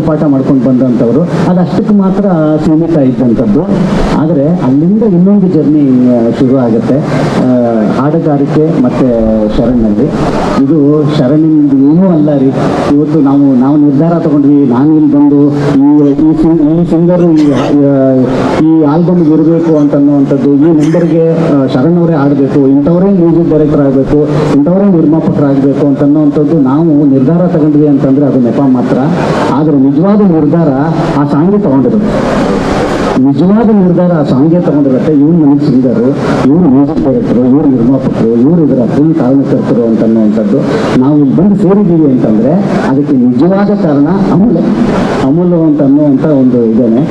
ಪಾಠ ಮಾಡ್ಕೊಂಡು ಬಂದಂಥವ್ರು. ಅದು ಅಷ್ಟಕ್ಕೆ ಮಾತ್ರ ಸೀಮಿತ ಇದ್ದಂಥದ್ದು. ಆದರೆ ಅಲ್ಲಿಂದ ಇನ್ನೊಂದು ಜರ್ನಿ ಶುರು ಆಗುತ್ತೆ ಹಾಡುಗಾರಿಕೆ ಮತ್ತು ಶರಣ್ನಲ್ಲಿ. ಇದು ಶರಣಿಂದ ಏನೂ ಅಲ್ಲ ರೀ. ಇವತ್ತು ನಾವು ನಿರ್ಧಾರ ತಗೊಂಡ್ವಿ, ನಾನು ಇಲ್ಲಿ ಬಂದು ಈ ಸಿಂಗರು ಈ ಆಲ್ಬಮ್ಗೆ ಇರಬೇಕು ಅಂತನ್ನುವಂಥದ್ದು, ಈ ನಂಬರ್ಗೆ ಶರಣ್ ಅವರೇ ಆಡಬೇಕು, ಇಂಥವರೇ ಮ್ಯೂಸಿಕ್ ಡೈರೆಕ್ಟರ್ ಆಗಬೇಕು, ಇಂಥವರೇ ನಿರ್ಮಾಪಕರಾಗಬೇಕು ಅಂತನ್ನುವಂಥದ್ದು ನಾವು ನಿರ್ಧಾರ ತಗೊಂಡ್ವಿ ಅಂತಂದರೆ ಅದು ನೆಪ ಮಾತ್ರ. ಆದರೆ ನಿಜವಾದ ನಿರ್ಧಾರ ಆ ಸಾಂಗ್ಗೆ ತಗೊಂಡಿದ್ರು. ನಿಜವಾದ ನಿರ್ಧಾರ ಆ ಸಾಂಗ್ಗೆ ತಗೊಂಡಿರುತ್ತೆ. ಇವ್ರು ನನಗೆ ಸಿಂಗರು, ಇವರು ಮ್ಯೂಸಿಕ್ ಡೈರೆಕ್ಟರು, ಇವರು ನಿರ್ಮಾಪಕರು, ಇವರು ಇದರ ಫುಲ್ ಕಾರಣಕರ್ತರು ಅಂತನ್ನುವಂಥದ್ದು. ನಾವು ಇಲ್ಲಿ ಬಂದು ಸೇರಿದ್ದೀವಿ ಅಂತಂದರೆ ಅದಕ್ಕೆ ನಿಜವಾದ ಕಾರಣ ಅಮೂಲ್ಯ ಅಂತ ಅನ್ನುವಂಥ ಒಂದು ಇದೇನೆ.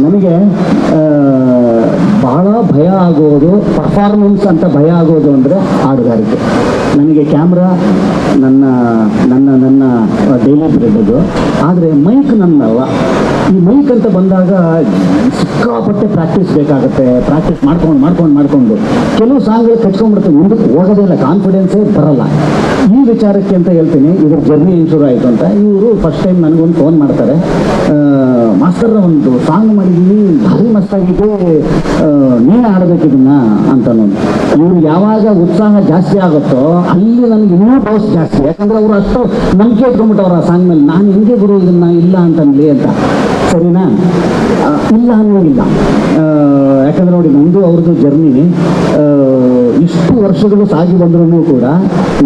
ನನಗೆ ಭಾಳ ಭಯ ಆಗೋದು ಪರ್ಫಾರ್ಮೆನ್ಸ್ ಅಂತ ಭಯ ಆಗೋದು ಅಂದರೆ ಹಾಡುಗಾರಿಕೆ. ನನಗೆ ಕ್ಯಾಮ್ರಾ ನನ್ನ ಡೈಲಿ ಬ್ರೆಡ್ ಅದು. ಆದರೆ ಮೈಕ್ ನನ್ನಲ್ಲ. ಈ ಮೈಕ್ ಅಂತ ಬಂದಾಗ ಸಿಕ್ಕಾಪಟ್ಟೆ ಪ್ರಾಕ್ಟೀಸ್ ಬೇಕಾಗುತ್ತೆ. ಪ್ರಾಕ್ಟೀಸ್ ಮಾಡ್ಕೊಂಡು ಕೆಲವು ಸಾಂಗ್ಗಳು ಕಚ್ಕೊಂಡ್ಬಿಡುತ್ತೆ, ಮುಂದಕ್ಕೆ ಹೋಗೋದೇ ಇಲ್ಲ, ಕಾನ್ಫಿಡೆನ್ಸೇ ಬರಲ್ಲ. ಈ ವಿಚಾರಕ್ಕೆ ಅಂತ ಹೇಳ್ತೀನಿ, ಇದ್ರ ಜರ್ನಿ ಹೆಂಗೆ ಶುರು ಆಯಿತು ಅಂತ. ಇವರು ಫಸ್ಟ್ ಟೈಮ್ ನನಗೊಂದು ಫೋನ್ ಮಾಡ್ತಾರೆ, ಮಾಸ್ಟರ್ ಒಂದು ಸಾಂಗ್ ಮಾಡಿದ್ದೀವಿ, ಭಾರಿ ಮಸ್ತಾಗಿದೆ, ನೀನು ಆಡಬೇಕು ಇದನ್ನ ಅಂತನೋದು. ಇವ್ರು ಯಾವಾಗ ಉತ್ಸಾಹ ಜಾಸ್ತಿ ಆಗುತ್ತೋ ಅಲ್ಲಿ ನನಗೆ ಇನ್ನೂ ಡೌಸ್ ಜಾಸ್ತಿ. ಯಾಕಂದರೆ ಅವರು ಅಷ್ಟು ನಂಬಿಕೆ ಇಟ್ಕೊಂಡ್ಬಿಟ್ಟವ್ರು ಆ ಸಾಂಗ್ ಮೇಲೆ. ನಾನು ಹೆಂಗೆ ಗುರು ಇದನ್ನ ಇಲ್ಲ ಅಂತನ್ಲಿ ಅಂತ. ಸರಿನಾ? ಇಲ್ಲ ಅನ್ನೋಂಗಿಲ್ಲ. ಯಾಕಂದರೆ ನೋಡಿ, ನಂದು ಅವ್ರದ್ದು ಜರ್ನಿ ಇಷ್ಟು ವರ್ಷಗಳು ಸಾಗಿ ಬಂದ್ರೂ ಕೂಡ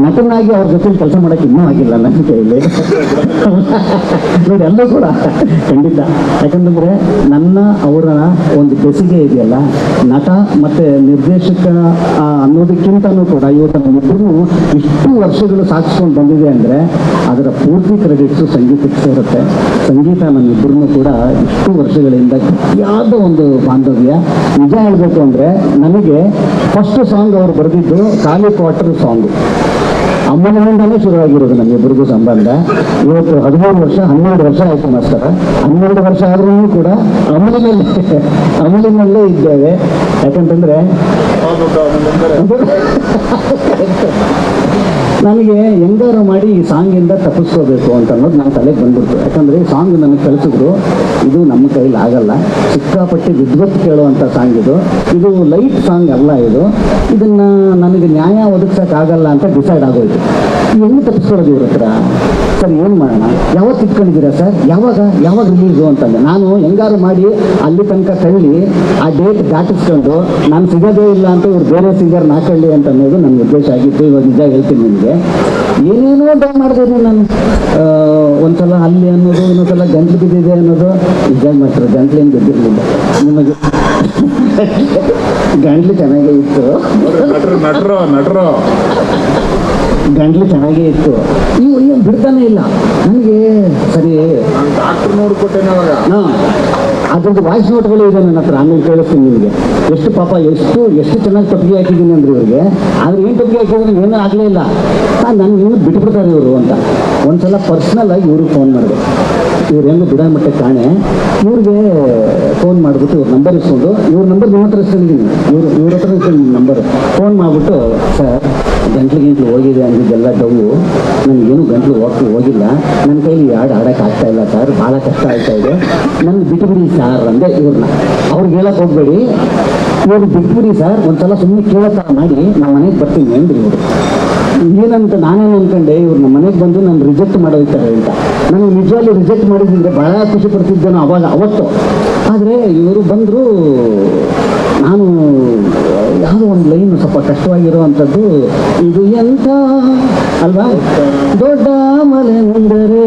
ನಟನಾಗಿ ಅವ್ರ ಜೊತೆ ಕೆಲಸ ಮಾಡೋಕ್ಕೆ ಇನ್ನೂ ಆಗಿಲ್ಲ ನನ್ನ ಕೈಯಲ್ಲಿ. ನೋಡಿ, ಎಲ್ಲೂ ಕೂಡ ಖಂಡಿತ. ಯಾಕಂತಂದರೆ ಅವರ ಒಂದು ಬೆಸಿಗೆ ಇದೆಯಲ್ಲ, ನಟ ಮತ್ತು ನಿರ್ದೇಶಕ ಅನ್ನೋದಕ್ಕಿಂತಲೂ ಕೂಡ ಇವತ್ತು ನಮ್ಮಿಬ್ಬರು ಇಷ್ಟು ವರ್ಷಗಳು ಸಾಗಿಸ್ಕೊಂಡು ಬಂದಿದೆ ಅಂದರೆ ಅದರ ಪೂರ್ತಿ ಕ್ರೆಡಿಟ್ಸು ಸಂಗೀತಕ್ಕೆ ಸೇರುತ್ತೆ. ಸಂಗೀತ ನಮ್ಮಿಬ್ಬರನ್ನು ಕೂಡ ಇಷ್ಟು ವರ್ಷಗಳಿಂದ ಗಟ್ಟಿಯಾದ ಒಂದು ಬಾಂಧವ್ಯ. ನಿಜ ಹೇಳಬೇಕು ಅಂದರೆ ನನಗೆ ಫಸ್ಟ್ ಸಾಂಗ್ ಅವರು ಬರೆದಿದ್ದು ಖಾಲಿ ಕ್ವಾರ್ಟರ್ ಸಾಂಗು. ಅಮ್ಮನಿಂದಲೇ ಶುರುವಾಗಿರೋದು ನಮ್ಮಿಬ್ಬರಿಗೂ ಸಂಬಂಧ. ಇವತ್ತು 13 ವರ್ಷ 12 ವರ್ಷ ಆಯಿತು ಮಾಸ್ತರ. 12 ವರ್ಷ ಆದ್ರೂ ಕೂಡ ಅಮಲಿನಲ್ಲೇ ಇದ್ದೇವೆ. ಯಾಕಂತಂದ್ರೆ ನನಗೆ ಹೆಂಗಾರು ಮಾಡಿ ಈ ಸಾಂಗಿಂದ ತಪ್ಪಿಸ್ಕೋಬೇಕು ಅಂತ ಅನ್ನೋದು ನನ್ನ ತಲೆಗೆ ಬಂದ್ಬಿಡ್ತು. ಯಾಕಂದರೆ ಈ ಸಾಂಗ್ ನನಗೆ ಕಳಿಸಿದ್ರು, ಇದು ನಮ್ಮ ಕೈಲಿ ಆಗಲ್ಲ, ಸಿಕ್ಕಾಪಟ್ಟೆ ವಿದ್ವತ್ ಕೇಳುವಂಥ ಸಾಂಗ್ ಇದು ಲೈಟ್ ಸಾಂಗ್ ಅಲ್ಲ, ಇದನ್ನು ನನಗೆ ನ್ಯಾಯ ಒದಗಿಸೋಕ್ಕಾಗಲ್ಲ ಅಂತ ಡಿಸೈಡ್ ಆಗೋಯ್ತು. ಹೆಂಗೆ ತಪ್ಪಿಸ್ಕೊಳ್ಳೋದು ಇವ್ರ ಹತ್ರ? ಸರ್ ಏನು ಮಾಡೋಣ, ಯಾವತ್ತು ಇಟ್ಕೊಂಡಿದ್ದೀರಾ ಸರ್, ಯಾವಾಗ ರಿಲೀಸು ಅಂತಂದೆ. ನಾನು ಹೆಂಗಾರು ಮಾಡಿ ಅಲ್ಲಿ ತನಕ ತಳ್ಳಿ ಆ ಡೇಟ್ ದಾಟಿಸ್ಕೊಂಡು ನಾನು ಸಿಗೋದೇ ಇಲ್ಲ ಅಂತ ಇವ್ರು ಬೇರೆ ಸಿಂಗರ್ನ ಹಾಕೊಳ್ಳಿ ಅಂತ ಅನ್ನೋದು ನನ್ನ ಉದ್ದೇಶ ಆಗಿತ್ತು. ಇವಾಗ ನಿಜ ಹೇಳ್ತೀನಿ ನಿಮಗೆ, ಏನೇನೋ ಡೌನ್ ಮಾಡಿದೆ ನಾನು. ಒಂದ್ಸಲ ಅಲ್ಲಿ ಅನ್ನೋದು, ಇನ್ನೊಂದ್ಸಲ ಗಂಟ್ಲು ಬಿದ್ದಿದೆ ಅನ್ನೋದು. ನಿಜ ಮಾತ್ರ ಗಂಟ್ಲೇನು ಬಿದ್ದಿರಲಿಲ್ಲ ನಿಮಗೆ, ಗಂಟ್ಲು ಚೆನ್ನಾಗೇ ಇತ್ತು, ಗಂಟ್ಲು ಚೆನ್ನಾಗೇ ಇತ್ತು. ಇವು ಏನು ಬಿಡ್ತಾನೆ ಇಲ್ಲ ನನಗೆ. ಸರಿ ಡಾಕ್ಟರ್ ನೋಡ್ಕೊಟ್ಟೇನೆ ಅವಾಗ. ಹಾಂ, ಅದ್ರದ್ದು ವಾಯ್ಸ್ ನೋಟ್ಗಳು ಇದೆ ನನ್ನ ಹತ್ರ, ಆಮೇಲೆ ಕೇಳಿಸ್ತೀನಿ ನಿಮಗೆ. ಎಷ್ಟು ಪಾಪ ಎಷ್ಟು ಚೆನ್ನಾಗಿ ತಪ್ಪಿಗೆ ಹಾಕಿದ್ದೀನಿ ಅಂದ್ರೆ ಇವ್ರಿಗೆ. ಆದರೆ ಏನು ತಪ್ಪಿಗೆ ಹಾಕಿದ್ರೆ ಏನೂ ಆಗಲೇ ಇಲ್ಲ. ನಾನು ಇನ್ನೂ ಬಿಟ್ಬಿಡ್ತಾರೆ ಇವರು ಅಂತ. ಒಂದ್ಸಲ ಪರ್ಸ್ನಲ್ ಆಗಿ ಇವ್ರಿಗೆ ಫೋನ್ ಮಾಡಿದೆ. ಇವ್ರು ಹೆಂಗೆ ಬಿಡ ಮಟ್ಟಕ್ಕೆ ಕಾಣೆ, ಇವ್ರಿಗೆ ಫೋನ್ ಮಾಡಿಬಿಟ್ಟು ಇವ್ರ ನಂಬರ್ ಇಸ್ಕೊಂಡು, ಇವ್ರ ನಂಬರ್ ನಿಮ್ಮ ಹತ್ರ ಇಸ್ಕೊಂಡಿದ್ದೀನಿ, ಇವ್ರ ಹತ್ರ ಇಸ್ಕೊಂಡು ನಂಬರ್ ಫೋನ್ ಮಾಡಿಬಿಟ್ಟು, ಸರ್ ಗಂಟ್ಲು ಹೋಗಿದೆ ಅಂದಿದ್ದೆಲ್ಲ ಡೌವು, ನನಗೇನು ಗಂಟ್ಲು ಹೋಗಿಲ್ಲ, ನನ್ನ ಕೈಲಿ ಹಾಡು ಹಾಡೋಕ್ಕೆ ಆಗ್ತಾ ಇಲ್ಲ ಸರ್, ಭಾಳ ಕಷ್ಟ ಆಗ್ತಾ ಇದೆ, ನನಗೆ ಬಿಟ್ಟುಬಿಡಿ ಸರ್ ಅಂದೆ ಇವ್ರನ್ನ. ಅವ್ರಿಗೆ ಹೇಳಕ್ಕೆ ಹೋಗ್ಬೇಡಿ, ಇವ್ರು ಬಿಟ್ಬಿಡಿ ಸರ್, ಒಂದ್ಸಲ ಸುಮ್ಮನೆ ಕೇಳೋ ಥರ ಮಾಡಿ ನಾನು ಮನೆಗೆ ಬರ್ತೀನಿ ಅಂದ್ರಿ ಇವರು. ಏನಂತ ನಾನೇನು ಅಂದ್ಕೊಂಡೆ, ಇವ್ರು ನಮ್ಮ ಮನೆಗೆ ಬಂದು ನಾನು ರಿಜೆಕ್ಟ್ ಮಾಡೋಯ್ತಾರೆ ಅಂತ. ನನಗೆ ನಿಜವಾಗ್ಲೂ ರಿಜೆಕ್ಟ್ ಮಾಡಿದ್ರೆ ಭಾಳ ಖುಷಿ ಪಡ್ತಿದ್ದೇನೋ ಅವತ್ತು. ಆದರೆ ಇವರು ಬಂದರು, ನಾನು ಯಾವುದೋ ಒಂದು ಲೈನ್ ಸ್ವಲ್ಪ ಕಷ್ಟವಾಗಿರುವಂಥದ್ದು, ಇದು ಎಂಥ ಅಲ್ವಾ, ದೊಡ್ಡ ಮಲೆ ಮುಂದರೆ,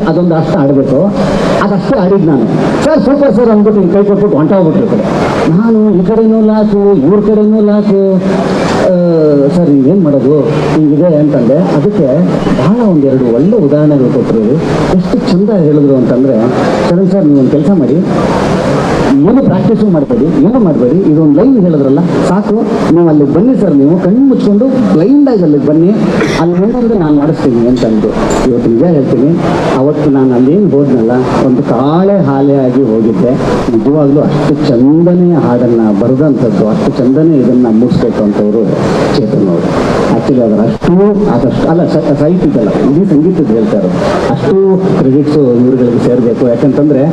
ಅದೊಂದು ಅಷ್ಟು ಆಡಬೇಕು. ಅದಷ್ಟೇ ಆಡಿದ್ದು ನಾನು. ಸರ್ ಸೂಪರ್ ಸರ್ ಅಂದ್ಬಿಟ್ಟು ಕೈ ಕೊಟ್ಬಿಟ್ಟು ಹೊಂಟೋಗ್ಬಿಟ್ರು ಕಡೆ. ನಾನು ಈ ಕಡೆನೂ ಲಾಕು, ಇವ್ರ ಕಡೆನೂ ಲಾಕು. ಸರ್ ಏನು ಮಾಡೋದು ಹಿಂಗಿದೆ ಅಂತಂದೆ. ಅದಕ್ಕೆ ಭಾಳ ಒಂದೆರಡು ಒಳ್ಳೆ ಉದಾಹರಣೆಗಳು ಕೊಟ್ಟರು. ಎಷ್ಟು ಚೆಂದ ಹೇಳಿದ್ರು ಅಂತಂದರೆ, ಸರ್ ನೀವೊಂದು ಕೆಲಸ ಮಾಡಿ, ಏನು ಪ್ರಾಕ್ಟೀಸು ಮಾಡಬೇಡಿ, ಏನೂ ಮಾಡಬೇಡಿ, ಇದೊಂದು ಲೈನ್ ಹೇಳಿದ್ರಲ್ಲ ಸಾಕು, ನೀವು ಅಲ್ಲಿ ಬನ್ನಿ ಸರ್, ನೀವು ಕಣ್ಣು ಮುಚ್ಕೊಂಡು ಬ್ಲೈಂಡಾಗಿ ಅಲ್ಲಿಗೆ ಬನ್ನಿ, ಅಲ್ಲಿ ಏನಂದ್ರೆ ನಾನು ಮಾಡಿಸ್ತೀನಿ ಅಂತಂದು. ಇವತ್ತು ನಿಜ ಹೇಳ್ತೀನಿ, ಅವತ್ತು ನಾನು ಅಲ್ಲೇನು ಹೋದ್ನಲ್ಲ, ಒಂದು ಕಾಳೆ ಹಾಲೆ ಆಗಿ ಹೋಗಿದ್ದೆ. ನಿಜವಾಗ್ಲೂ ಅಷ್ಟು ಚಂದನೇ ಹಾಡನ್ನು ಬರೆದಂಥದ್ದು, ಅಷ್ಟು ಚಂದನೇ ಇದನ್ನು ಮುಗಿಸ್ಬೇಕು ಅಂತವರು ಚೇತನ್ ಅವರು. ಆ್ಯಕ್ಚುಲಿ ಅದಷ್ಟು ಅಲ್ಲ, ಸಾಹಿತ್ಯದಲ್ಲ, ಇಡೀ ಸಂಗೀತದ ಹೇಳ್ತಾರೆ, ಅಷ್ಟು ಕ್ರೆಡಿಟ್ಸು ಇವ್ರುಗಳಿಗೆ ಸೇರಬೇಕು. ಯಾಕಂತಂದರೆ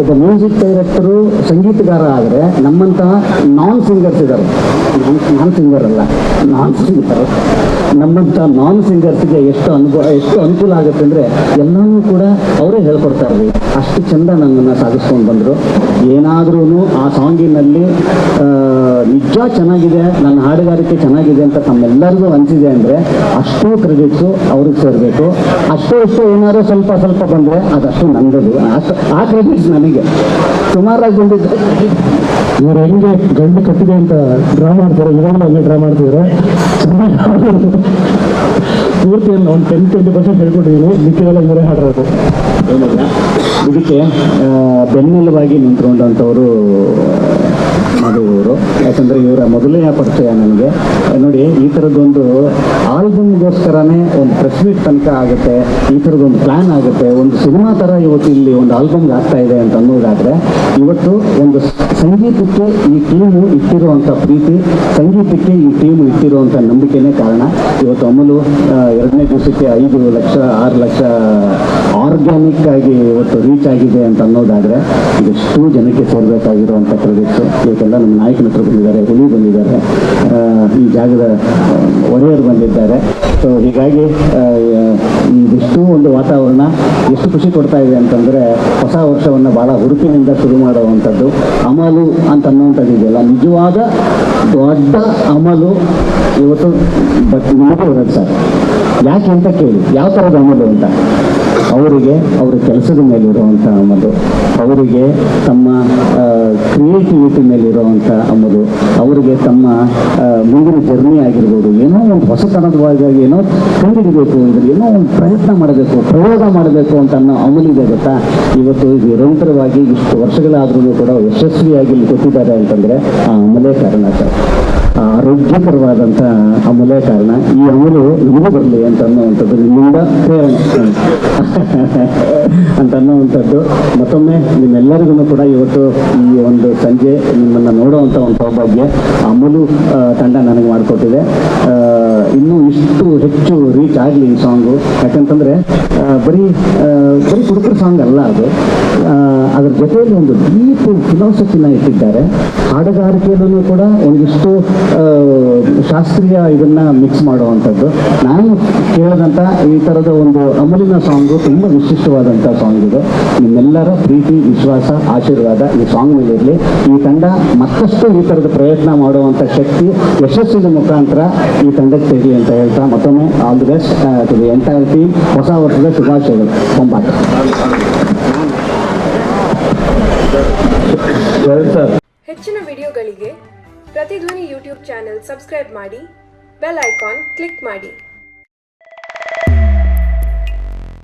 ಒಬ್ಬ ಮ್ಯೂಸಿಕ್ ಡೈರೆಕ್ಟರು ಸಂಗೀತಗಾರ ಆದರೆ ನಮ್ಮಂಥ ನಾನ್ ಸಿಂಗರ್ಸ್ ಇದ್ದಾರೆ, ನಾನ್ ಸಿಂಗರ್ ಅಲ್ಲ, ನಾನ್ ಸಿಂಗರ್, ನಮ್ಮಂಥ ನಾನ್ ಸಿಂಗರ್ಸ್ಗೆ ಎಷ್ಟು ಅನುಕೂಲ ಆಗುತ್ತೆ ಅಂದರೆ ಎಲ್ಲನೂ ಕೂಡ ಅವರೇ ಹೇಳ್ಕೊಡ್ತಾರೆ. ಅಷ್ಟು ಚೆಂದ ನನ್ನನ್ನು ಸಾಗಿಸ್ಕೊಂಡು ಬಂದರು. ಏನಾದ್ರೂ ಆ ಸಾಂಗಿನಲ್ಲಿ ನಿಜ ಚೆನ್ನಾಗಿದೆ, ನನ್ನ ಹಾಡುಗಾರಿಕೆ ಚೆನ್ನಾಗಿದೆ ಅಂತ ತಮ್ಮೆಲ್ಲರಿಗೂ ಅನಿಸಿದೆ ಅಂದರೆ ಅಷ್ಟು ಕ್ರೆಡಿಟ್ಸು ಅವ್ರಿಗೆ ಸೇರಬೇಕು. ಅಷ್ಟು ಏನಾದರೂ ಸ್ವಲ್ಪ ಬಂದರೆ ಅದಷ್ಟು ನನ್ನದು, ಆ ಕ್ರೆಡಿಟ್ಸ್ ನನಗೆ ಸುಮಾರಾಗಿ ಬಂದಿದ್ದೆ. ಇವರು ಹೆಂಗೆ ಗಂಡು ಕಟ್ಟಿದೆ ಅಂತ ಡ್ರಾ ಮಾಡ್ತಾರೆ, ಇವಾಗಲೂ ಹಂಗೆ ಡ್ರಾ ಮಾಡ್ತಿದ್ದಾರೆ. ಪೂರ್ತಿ ಒಂದು 10-20% ಹೇಳ್ಕೊಟ್ಟಿದ್ದೀನಿ, ಮಿಕ್ಕಿದೆಲ್ಲ ಇವರೇ ಹಾಡಿರೋದು. ಏನಿಲ್ಲ, ಇದಕ್ಕೆ ಬೆನ್ನೆಲುಬಾಗಿ ನಿಂತ್ಕೊಂಡಂಥವರು ಮಧುವರು. ಯಾಕಂದರೆ ಇವರ ಮೊದಲನೇ ಪರಿಚಯ ನನಗೆ. ನೋಡಿ, ಈ ಥರದ್ದೊಂದು ಆಲ್ಬಮ್ಗೋಸ್ಕರನೇ ಒಂದು ಪ್ರೆಸ್ ಮೀಟ್ ತನಕ ಆಗುತ್ತೆ, ಈ ಥರದ್ದೊಂದು ಪ್ಲ್ಯಾನ್ ಆಗುತ್ತೆ, ಒಂದು ಸಿನಿಮಾ ಥರ ಇವತ್ತು ಇಲ್ಲಿ ಒಂದು ಆಲ್ಬಮ್ಗೆ ಆಗ್ತಾ ಇದೆ ಅಂತ ಅನ್ನೋದಾದರೆ, ಇವತ್ತು ಒಂದು ಸಂಗೀತಕ್ಕೆ ಈ ಟೀಮು ಇಟ್ಟಿರುವಂಥ ಪ್ರೀತಿ, ಸಂಗೀತಕ್ಕೆ ಈ ಟೀಮು ಇಟ್ಟಿರುವಂಥ ನಂಬಿಕೆನೇ ಕಾರಣ. ಇವತ್ತು ಅಮಲು 2ನೇ ದಿವಸಕ್ಕೆ 5 ಲಕ್ಷ 6 ಲಕ್ಷ ಆರ್ಗ್ಯಾನಿಕ್ ಆಗಿ ಇವತ್ತು ರೀಚ್ ಆಗಿದೆ ಅಂತ ಅನ್ನೋದಾದರೆ, ಇದೆಷ್ಟು ಜನಕ್ಕೆ ಸೇರಬೇಕಾಗಿರುವಂಥ ಕ್ರೆಡಿಟ್ಸು. ಇವತ್ತೆಲ್ಲ ನಮ್ಮ ನಾಯಕ ನಟರು ಬಂದಿದ್ದಾರೆ, ಹುಲಿ ಬಂದಿದ್ದಾರೆ, ಈ ಜಾಗದ ಒಡೆಯರು ಬಂದಿದ್ದಾರೆ. ಸೊ ಹೀಗಾಗಿ ಇದಿಷ್ಟು ಒಂದು ವಾತಾವರಣ ಎಷ್ಟು ಖುಷಿ ಕೊಡ್ತಾ ಇದೆ ಅಂತಂದರೆ, ಹೊಸ ವರ್ಷವನ್ನು ಭಾಳ ಹುರುಪಿನಿಂದ ಶುರು ಮಾಡುವಂಥದ್ದು. ಅಮಲು ಅಂತ ಅನ್ನುವಂಥದ್ದು ಇದೆಯಲ್ಲ, ನಿಜವಾದ ದೊಡ್ಡ ಅಮಲು ಇವತ್ತು ನಿಮಗೆ ಬರೋದು ಸರ್. ಯಾಕೆ ಅಂತ ಕೇಳಿ, ಯಾವ ಥರದ ಅಮಲು ಅಂತ. ಅವರಿಗೆ ಅವರ ಕೆಲಸದ ಮೇಲಿರುವಂಥ ಅಮಲು, ಅವರಿಗೆ ತಮ್ಮ ಕ್ರಿಯೇಟಿವಿಟಿ ಮೇಲಿರುವಂಥ ಅಮಲು, ಅವರಿಗೆ ತಮ್ಮ ಮುಂದಿನ ಜರ್ನಿ ಆಗಿರ್ಬೋದು, ಏನೋ ಒಂದು ಹೊಸತನದವಾಗಿ ಏನೋ ಕಂಡುಹಿಡಬೇಕು, ಇದ್ರಲ್ಲಿ ಏನೋ ಒಂದು ಪ್ರಯತ್ನ ಮಾಡಬೇಕು, ಪ್ರಯೋಗ ಮಾಡಬೇಕು ಅಂತ ಅನ್ನೋ ಅಮಲಿದೆ ಗೊತ್ತಾ. ಇವತ್ತು ನಿರಂತರವಾಗಿ ಇಷ್ಟು ವರ್ಷಗಳಾದ್ರೂ ಕೂಡ ಯಶಸ್ವಿಯಾಗಿ ಇಲ್ಲಿ ಕೊಟ್ಟಿದ್ದಾರೆ ಅಂತಂದರೆ ಆ ಅಮಲೇ ಕಾರಣ ಸರ್. ಆರೋಗ್ಯಕರವಾದಂಥ ಅಮೂಲ್ಯ ಕಾರಣ. ಈ ಅಮೂಲು ನಮಗೂ ಬರಲಿ ಅಂತ ಅನ್ನುವಂಥದ್ದು ನಿಮ್ಮಿಂದ ಪ್ರೇರಣೆ ಅಂತ ಅನ್ನುವಂಥದ್ದು. ಮತ್ತೊಮ್ಮೆ ನಿಮ್ಮೆಲ್ಲರಿಗೂ ಕೂಡ ಇವತ್ತು ಈ ಒಂದು ಸಂಜೆ ನಿಮ್ಮನ್ನು ನೋಡುವಂಥ ಒಂದು ಸೌಭಾಗ್ಯ ಅಮೂಲು ತಂಡ ನನಗೆ ಮಾಡಿಕೊಟ್ಟಿದೆ. ಇನ್ನೂ ಇಷ್ಟು ಹೆಚ್ಚು ರೀಚ್ ಆಗಲಿ ಈ ಸಾಂಗು. ಯಾಕಂತಂದರೆ ಬರೀ ಕುಡುಕರ ಸಾಂಗ್ ಅಲ್ಲ ಅದು. ಅದ್ರ ಜೊತೆಯಲ್ಲಿ ಒಂದು ಡೀಪ್ ಫಿಲಾಸಫಿನ ಇಟ್ಟಿದ್ದಾರೆ. ಹಾಡುಗಾರಿಕೆಯಲ್ಲೂ ಕೂಡ ಒಂದಿಷ್ಟು ಶಾಸ್ತ್ರೀಯ ಇದನ್ನ ಮಿಕ್ಸ್ ಮಾಡುವಂಥದ್ದು. ನಾನು ಕೇಳಿದಂಥ ಈ ಥರದ ಒಂದು ಅಮಲಿನ ಸಾಂಗು ತುಂಬ ವಿಶಿಷ್ಟವಾದಂಥ ಸಾಂಗ್ ಇದು. ನಿಮ್ಮೆಲ್ಲರ ಪ್ರೀತಿ, ವಿಶ್ವಾಸ, ಆಶೀರ್ವಾದ ಈ ಸಾಂಗ್ ಮೇಲೆ ಇರಲಿ. ಈ ತಂಡ ಮತ್ತಷ್ಟು ಈ ಥರದ ಪ್ರಯತ್ನ ಮಾಡುವಂಥ ಶಕ್ತಿ ಯಶಸ್ಸಿನ ಮುಖಾಂತರ ಈ ತಂಡಕ್ಕೆ ಸಿಗಲಿ ಅಂತ ಹೇಳ್ತಾ ಮತ್ತೊಮ್ಮೆ all the best to the entire team. ಹೊಸ ವರ್ಷದ ಶುಭಾಶಯಗಳು. ಕೊಂಬಾಟ ಹೆಚ್ಚಿನ ವಿಡಿಯೋಗಳಿಗೆ ಪ್ರತಿಧ್ವನಿ ಯೂಟ್ಯೂಬ್ ಚಾನೆಲ್ ಸಬ್ಸ್ಕ್ರೈಬ್ ಮಾಡಿ, ಬೆಲ್ ಐಕಾನ್ ಕ್ಲಿಕ್ ಮಾಡಿ.